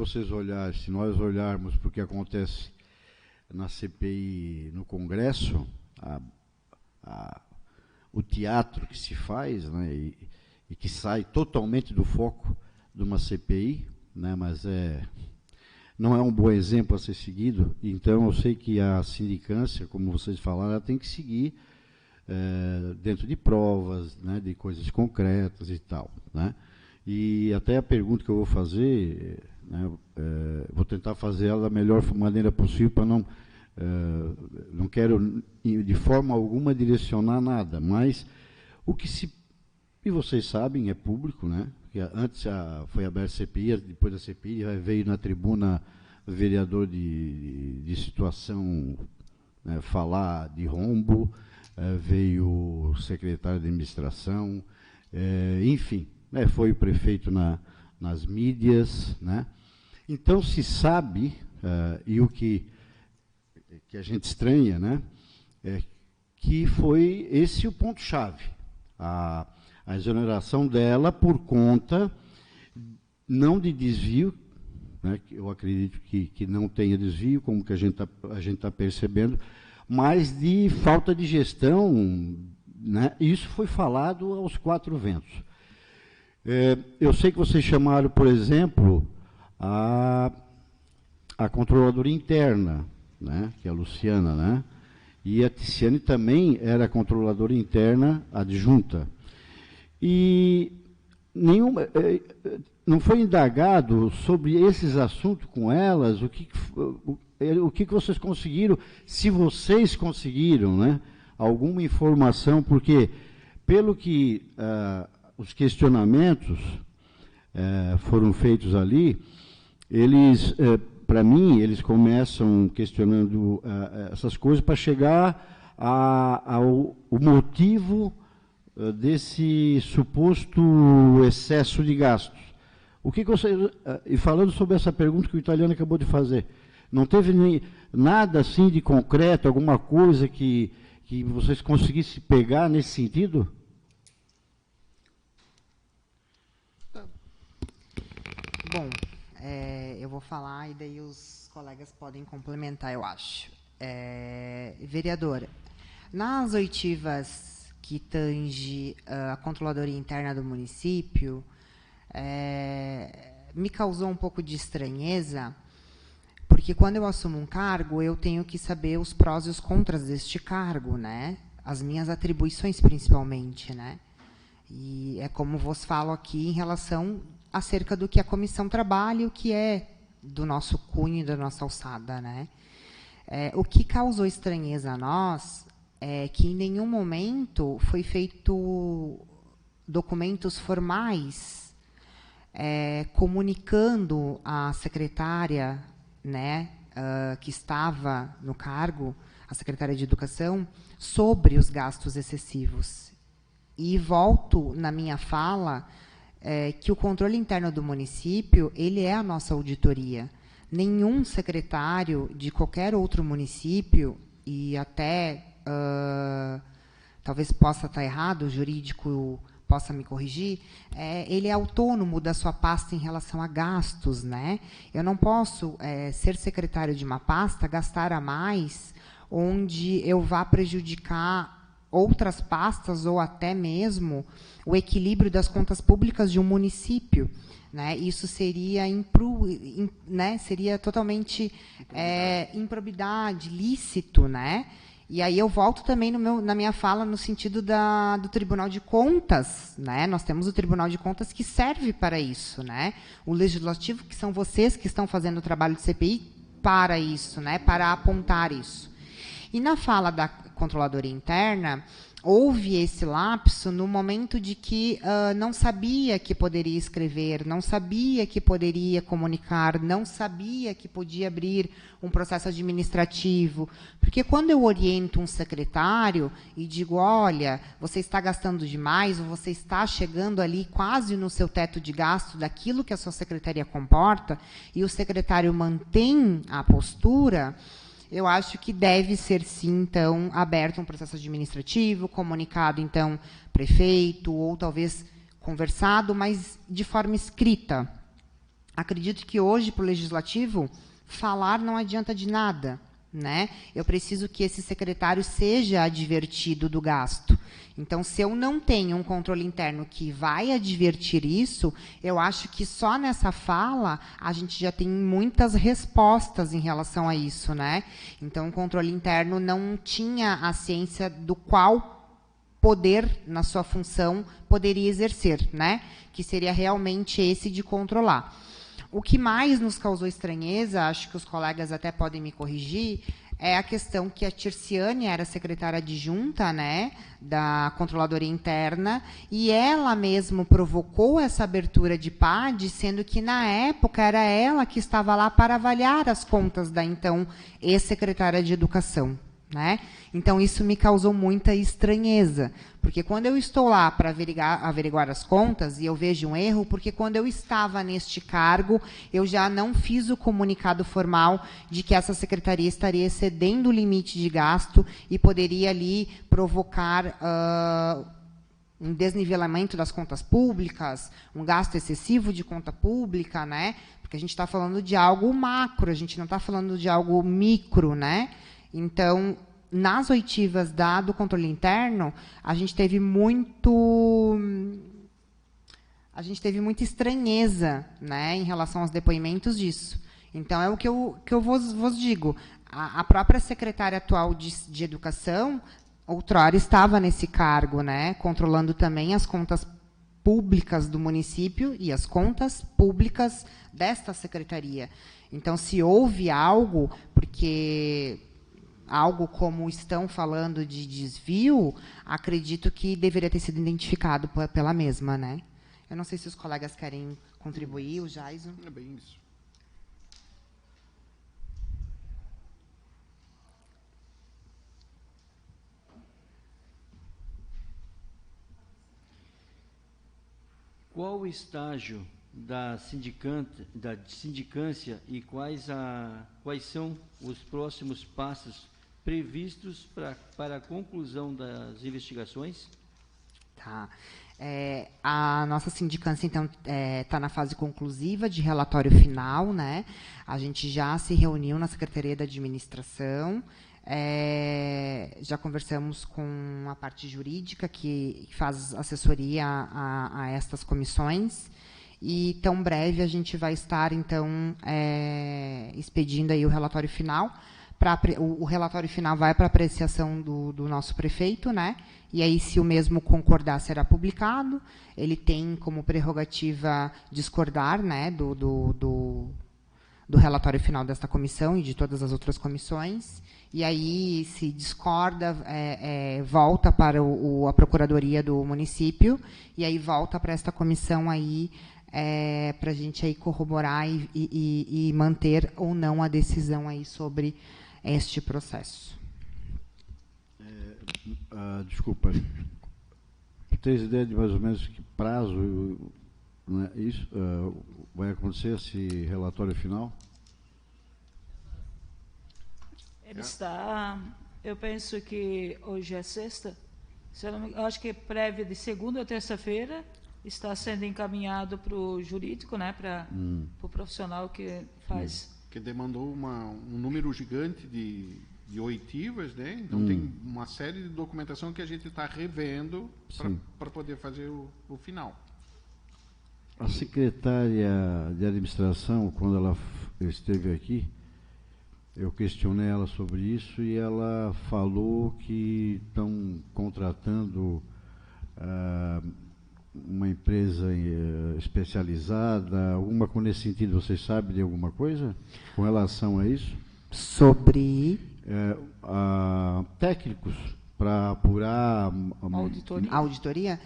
nós olharmos para o que acontece na CPI no Congresso, o teatro que se faz, né? E que sai totalmente do foco de uma CPI, né, mas não é um bom exemplo a ser seguido. Então, eu sei que a sindicância, como vocês falaram, ela tem que seguir dentro de provas, né, de coisas concretas e tal. Né? E até a pergunta que eu vou fazer, né, vou tentar fazer ela da melhor maneira possível para não quero de forma alguma direcionar nada, mas o que e vocês sabem, é público, né? Que antes foi aberta a CPI, depois da CPI veio na tribuna vereador de situação né, falar de rombo, veio o secretário de administração, enfim, né, foi o prefeito nas mídias, né? Então se sabe, e o que a gente estranha, né, que foi esse o ponto-chave, a exoneração dela por conta não de desvio, né, que eu acredito que não tenha desvio, como que a gente tá percebendo, mas de falta de gestão, né? Isso foi falado aos quatro ventos. Eu sei que vocês chamaram, por exemplo, a controladora interna, né, que é a Luciana, né? E a Ticiane também era controladora interna adjunta. E não foi indagado sobre esses assuntos com elas, o que vocês conseguiram, se vocês conseguiram, né, alguma informação, porque, pelo que os questionamentos foram feitos ali, eles, para mim, eles começam questionando essas coisas para chegar ao motivo desse suposto excesso de gastos. O que você, e falando sobre essa pergunta que o italiano acabou de fazer, não teve nada assim de concreto, alguma coisa que vocês conseguissem pegar nesse sentido? Bom, eu vou falar e daí os colegas podem complementar, eu acho. Vereadora, nas oitivas que tange a controladoria interna do município, me causou um pouco de estranheza, porque quando eu assumo um cargo, eu tenho que saber os prós e os contras deste cargo, né? As minhas atribuições, principalmente, né? E é como vos falo aqui em relação acerca do que a comissão trabalha e o que é do nosso cunho e da nossa alçada, né? O que causou estranheza a nós é que em nenhum momento foi feito documentos formais comunicando à secretária, né, que estava no cargo, a secretária de Educação, sobre os gastos excessivos. E volto na minha fala que o controle interno do município, ele é a nossa auditoria. Nenhum secretário de qualquer outro município, e até, talvez possa estar errado, o jurídico possa me corrigir, ele é autônomo da sua pasta em relação a gastos, né? Eu não posso ser secretário de uma pasta, gastar a mais, onde eu vá prejudicar outras pastas ou até mesmo o equilíbrio das contas públicas de um município, né? Isso seria, né? Seria totalmente improbidade, lícito, né? E aí eu volto também na minha fala no sentido do Tribunal de Contas, né? Nós temos o Tribunal de Contas que serve para isso, né? O Legislativo, que são vocês que estão fazendo o trabalho de CPI para isso, né? Para apontar isso. E na fala da controladoria interna, houve esse lapso no momento de que não sabia que poderia escrever, não sabia que poderia comunicar, não sabia que podia abrir um processo administrativo. Porque quando eu oriento um secretário e digo, olha, você está gastando demais, ou você está chegando ali quase no seu teto de gasto daquilo que a sua secretaria comporta, e o secretário mantém a postura, eu acho que deve ser, sim, então, aberto um processo administrativo, comunicado, então, prefeito, ou talvez conversado, mas de forma escrita. Acredito que hoje, para o Legislativo, falar não adianta de nada, né? Eu preciso que esse secretário seja advertido do gasto. Então, se eu não tenho um controle interno que vai advertir isso, eu acho que só nessa fala a gente já tem muitas respostas em relação a isso, né? Então, o controle interno não tinha a ciência do qual poder, na sua função, poderia exercer, né? Que seria realmente esse de controlar. O que mais nos causou estranheza, acho que os colegas até podem me corrigir, é a questão que a Tirciane era secretária adjunta, né, da controladoria interna, e ela mesmo provocou essa abertura de PAD, sendo que, na época, era ela que estava lá para avaliar as contas da, então, ex-secretária de Educação, né? Então, isso me causou muita estranheza, porque quando eu estou lá para averiguar as contas e eu vejo um erro, porque quando eu estava neste cargo, eu já não fiz o comunicado formal de que essa secretaria estaria excedendo o limite de gasto e poderia ali provocar um desnivelamento das contas públicas, um gasto excessivo de conta pública, né? Porque a gente está falando de algo macro, a gente não está falando de algo micro, né? Então, nas oitivas do controle interno, a gente teve muita estranheza, né, em relação aos depoimentos disso. Então, é o que eu vos digo. A própria secretária atual de Educação, outrora, estava nesse cargo, né, controlando também as contas públicas do município e as contas públicas desta secretaria. Então, se houve algo, porque algo como estão falando de desvio, acredito que deveria ter sido identificado pela mesma, né? Eu não sei se os colegas querem contribuir, o Jaison. É bem isso. Qual o estágio da sindicância e quais são os próximos passos previstos para a conclusão das investigações? Tá. A nossa sindicância, então, está na fase conclusiva de relatório final, né? A gente já se reuniu na Secretaria da Administração, já conversamos com a parte jurídica, que faz assessoria a estas comissões, e tão breve a gente vai estar, então, expedindo aí o relatório final. O relatório final vai para apreciação do nosso prefeito, né? E aí, se o mesmo concordar, será publicado. Ele tem como prerrogativa discordar, né, do relatório final desta comissão e de todas as outras comissões. E aí, se discorda, volta para a Procuradoria do município, e aí volta para esta comissão aí, para a gente aí corroborar e manter ou não a decisão aí sobre este processo. Desculpa. Tens ideia de mais ou menos que prazo, né, isso, vai acontecer esse relatório final? Ele está, eu penso que hoje é sexta, eu acho que prévia de segunda ou terça-feira está sendo encaminhado para o jurídico, né, para o profissional que faz. Que demandou um número gigante de oitivas, né? Então tem uma série de documentação que a gente está revendo para poder fazer o final. A secretária de administração, quando ela esteve aqui, eu questionei ela sobre isso e ela falou que estão contratando uma empresa especializada, alguma coisa nesse sentido. Vocês sabem de alguma coisa com relação a isso? Sobre técnicos para apurar auditoria?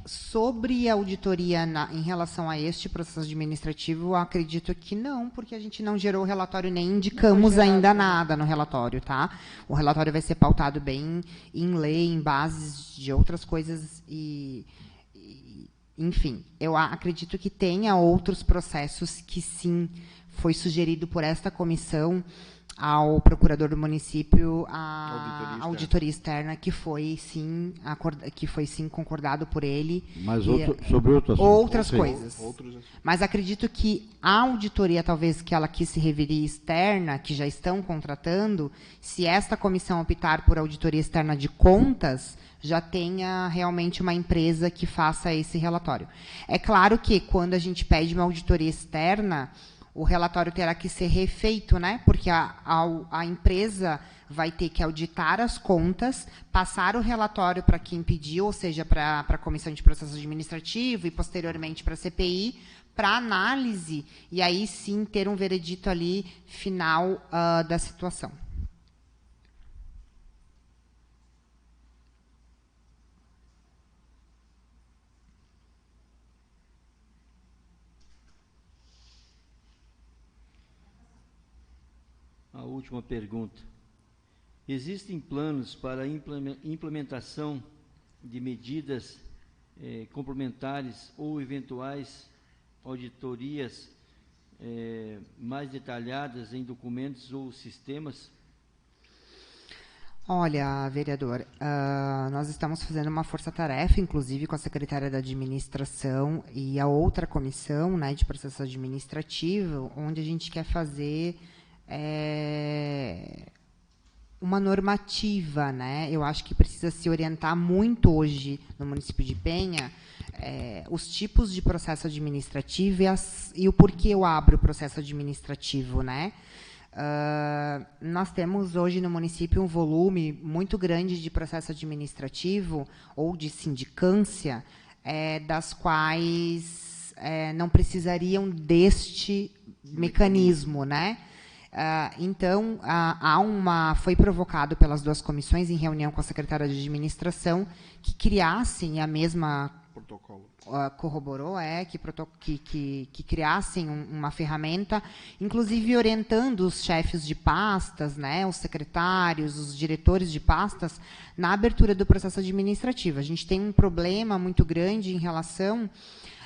Sobre a auditoria em relação a este processo administrativo, eu acredito que não, porque a gente não gerou o relatório, nem indicamos ainda nada no relatório, tá? O relatório vai ser pautado bem em lei, em bases de outras coisas enfim, eu acredito que tenha outros processos que, sim, foi sugerido por esta comissão ao procurador do município a auditoria externa, que foi sim concordado por ele. Mas sobre outras coisas. Mas acredito que a auditoria, talvez, que ela quis se referir externa, que já estão contratando, se esta comissão optar por auditoria externa de contas, já tenha realmente uma empresa que faça esse relatório. É claro que, quando a gente pede uma auditoria externa, o relatório terá que ser refeito, né? Porque a empresa vai ter que auditar as contas, passar o relatório para quem pediu, ou seja, para a Comissão de Processo Administrativo e, posteriormente, para a CPI, para análise, e aí sim ter um veredito ali final da situação. A última pergunta. Existem planos para a implementação de medidas complementares ou eventuais auditorias mais detalhadas em documentos ou sistemas? Olha, vereador, nós estamos fazendo uma força-tarefa, inclusive com a secretária da Administração e a outra comissão, né, de processo administrativo, onde a gente quer fazer uma normativa, né? Eu acho que precisa se orientar muito hoje no município de Penha os tipos de processo administrativo e o porquê eu abro o processo administrativo, né? Nós temos hoje no município um volume muito grande de processo administrativo ou de sindicância, das quais não precisariam deste mecanismo, né? Então, foi provocado pelas duas comissões, em reunião com a secretária de Administração, que criassem, a mesma protocolo corroborou, que criassem uma ferramenta, inclusive orientando os chefes de pastas, né, os secretários, os diretores de pastas, na abertura do processo administrativo. A gente tem um problema muito grande em relação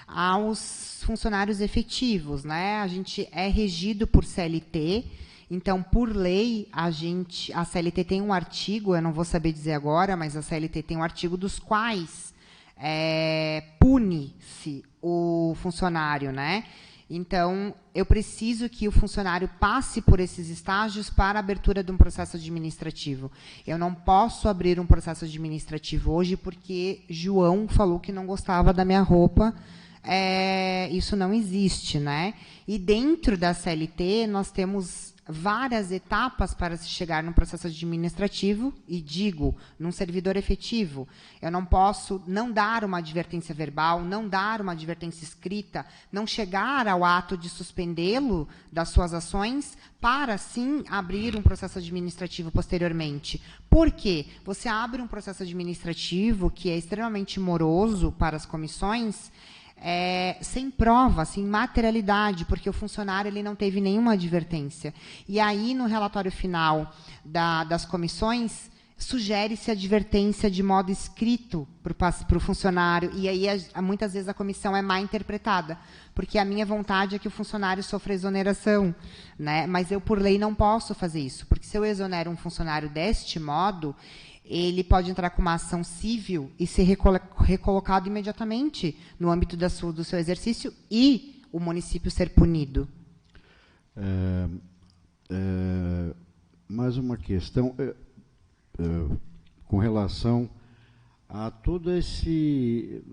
aos funcionários efetivos, né? A gente é regido por CLT, então, por lei, a CLT tem um artigo, eu não vou saber dizer agora, mas a CLT tem um artigo dos quais pune-se o funcionário, né? Então, eu preciso que o funcionário passe por esses estágios para a abertura de um processo administrativo. Eu não posso abrir um processo administrativo hoje porque João falou que não gostava da minha roupa. Isso não existe, né? E dentro da CLT nós temos várias etapas para se chegar num processo administrativo e digo, num servidor efetivo. Eu não posso não dar uma advertência verbal, não dar uma advertência escrita, não chegar ao ato de suspendê-lo das suas ações para, sim, abrir um processo administrativo posteriormente. Por quê? Você abre um processo administrativo que é extremamente moroso para as comissões, sem prova, sem materialidade, porque o funcionário ele não teve nenhuma advertência. E aí, no relatório final das comissões, sugere-se advertência de modo escrito para o funcionário, e aí, muitas vezes, a comissão é mal interpretada, porque a minha vontade é que o funcionário sofra exoneração, né? Mas eu, por lei, não posso fazer isso, porque se eu exonero um funcionário deste modo, ele pode entrar com uma ação civil e ser recolocado imediatamente no âmbito do seu exercício e o município ser punido. Mais uma questão com relação a todo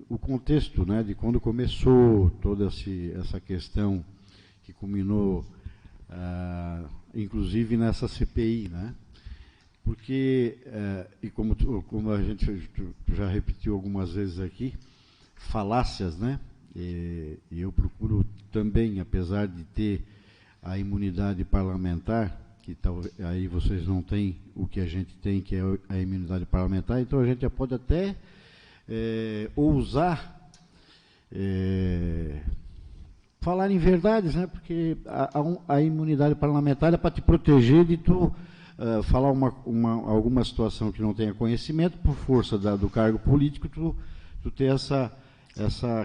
o contexto, né, de quando começou toda essa questão que culminou, inclusive nessa CPI, né? Porque, e como a gente já repetiu algumas vezes aqui, falácias, né? E eu procuro também, apesar de ter a imunidade parlamentar, que aí vocês não têm o que a gente tem, que é a imunidade parlamentar, então a gente já pode até ousar falar em verdades, né? Porque a imunidade parlamentar é para te proteger de tu falar alguma situação que não tenha conhecimento, por força do cargo político, tu ter essa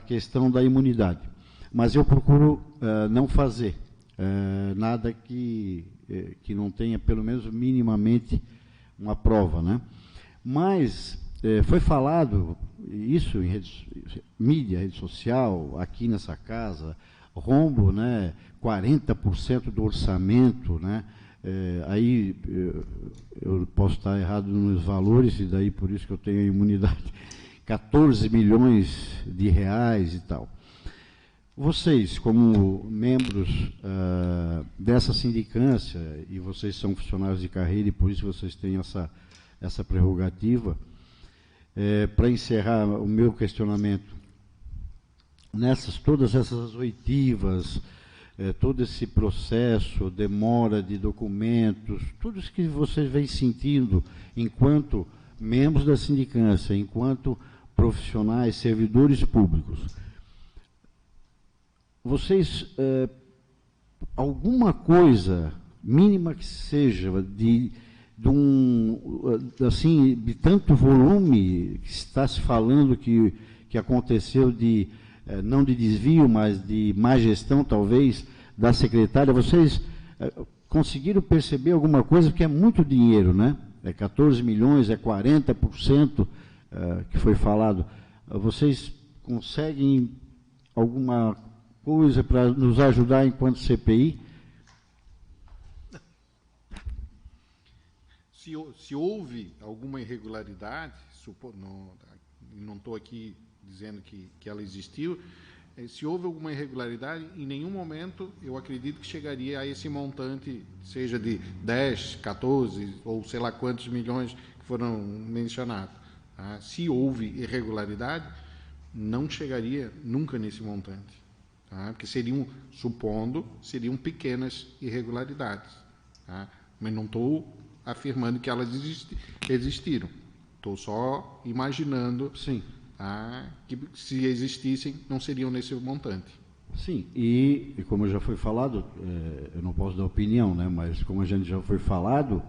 questão da imunidade. Mas eu procuro não fazer nada que não tenha, pelo menos minimamente, uma prova, né? Mas foi falado isso em mídia, rede social, aqui nessa casa, rombo, né, 40% do orçamento, né? Aí eu posso estar errado nos valores, e daí por isso que eu tenho a imunidade, 14 milhões de reais e tal. Vocês, como membros dessa sindicância, e vocês são funcionários de carreira e por isso vocês têm essa prerrogativa, para encerrar o meu questionamento, todas essas oitivas, todo esse processo, demora de documentos, tudo isso que vocês vêm sentindo enquanto membros da sindicância, enquanto profissionais, servidores públicos, vocês, alguma coisa, mínima que seja, de assim, de tanto volume que está se falando que aconteceu não de desvio, mas de má gestão, talvez, da secretária, vocês conseguiram perceber alguma coisa? Porque é muito dinheiro, né? É 14 milhões, é 40% que foi falado. Vocês conseguem alguma coisa para nos ajudar enquanto CPI? Se houve alguma irregularidade, não estou aqui dizendo que ela existiu, se houve alguma irregularidade, em nenhum momento eu acredito que chegaria a esse montante, seja de 10, 14 ou sei lá quantos milhões que foram mencionados. Tá? Se houve irregularidade, não chegaria nunca nesse montante. Tá? Porque seriam pequenas irregularidades. Tá? Mas não estou afirmando que elas existiram. Estou só imaginando. Sim. Que se existissem, não seriam nesse montante. Sim, e como já foi falado, eu não posso dar opinião, né, mas como a gente já foi falado,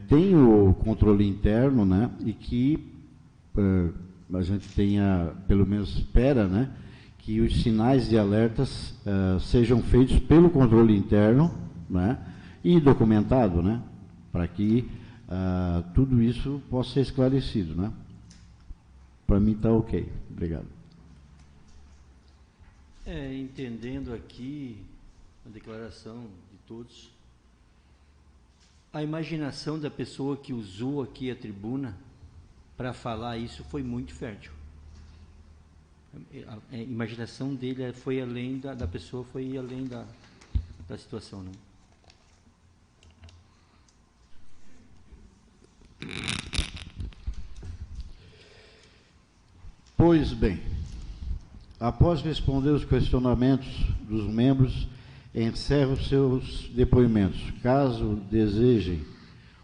tem o controle interno, né, e que a gente tenha, pelo menos espera, né, que os sinais de alertas sejam feitos pelo controle interno, né, e documentado, né, para que tudo isso possa ser esclarecido, né. Para mim está ok. Obrigado. Entendendo aqui a declaração de todos, a imaginação da pessoa que usou aqui a tribuna para falar isso foi muito fértil. A imaginação dele foi além da pessoa, foi além da situação, né? Pois bem, após responder os questionamentos dos membros, encerro seus depoimentos. Caso desejem,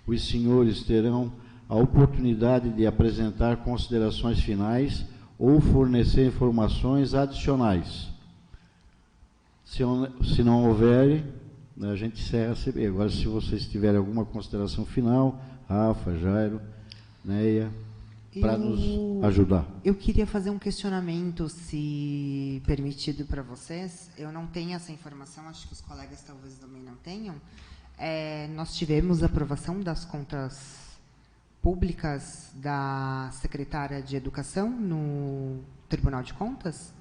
os senhores terão a oportunidade de apresentar considerações finais ou fornecer informações adicionais. Se não houver, a gente encerra a CPI. Agora, se vocês tiverem alguma consideração final, Rafa, Jairo, Neia, para nos ajudar. Eu queria fazer um questionamento, se permitido para vocês. Eu não tenho essa informação, acho que os colegas talvez também não tenham. Nós tivemos aprovação das contas públicas da secretária de Educação no Tribunal de Contas?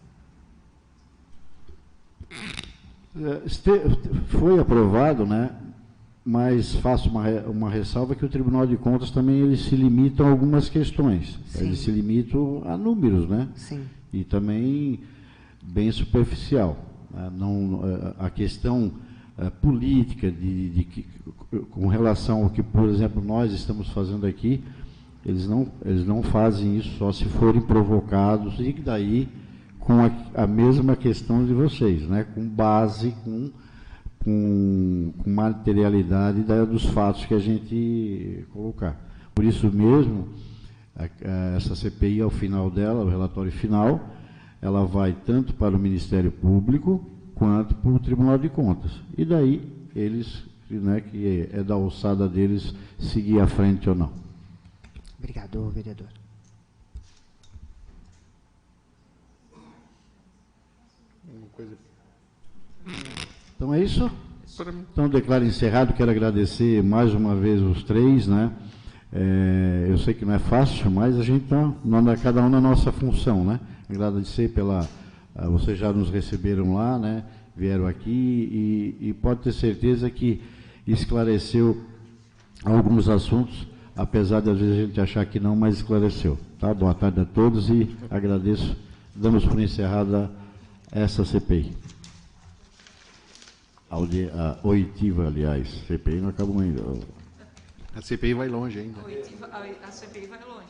Foi aprovado, né? Mas faço uma ressalva que o Tribunal de Contas também ele se limita a algumas questões. Sim. Ele se limita a números, né? Sim. E também bem superficial. A questão política com relação ao que, por exemplo, nós estamos fazendo aqui, eles não fazem isso só se forem provocados, e daí com a mesma questão de vocês, né? Com base, com materialidade dos fatos que a gente colocar. Por isso mesmo, essa CPI, ao final dela, o relatório final, ela vai tanto para o Ministério Público quanto para o Tribunal de Contas. E daí, eles, né, que é da alçada deles, seguir à frente ou não. Obrigado, vereador. Uma coisa... Então é isso? Então declaro encerrado, quero agradecer mais uma vez os três, né? Eu sei que não é fácil, mas a gente está, cada um na nossa função, né? Agradecer vocês já nos receberam lá, né? Vieram aqui e pode ter certeza que esclareceu alguns assuntos, apesar de às vezes a gente achar que não, mas esclareceu. Tá? Boa tarde a todos e agradeço. Damos por encerrada essa CPI. A oitiva, aliás. CPI não acabou ainda. A CPI vai longe ainda. A CPI vai longe.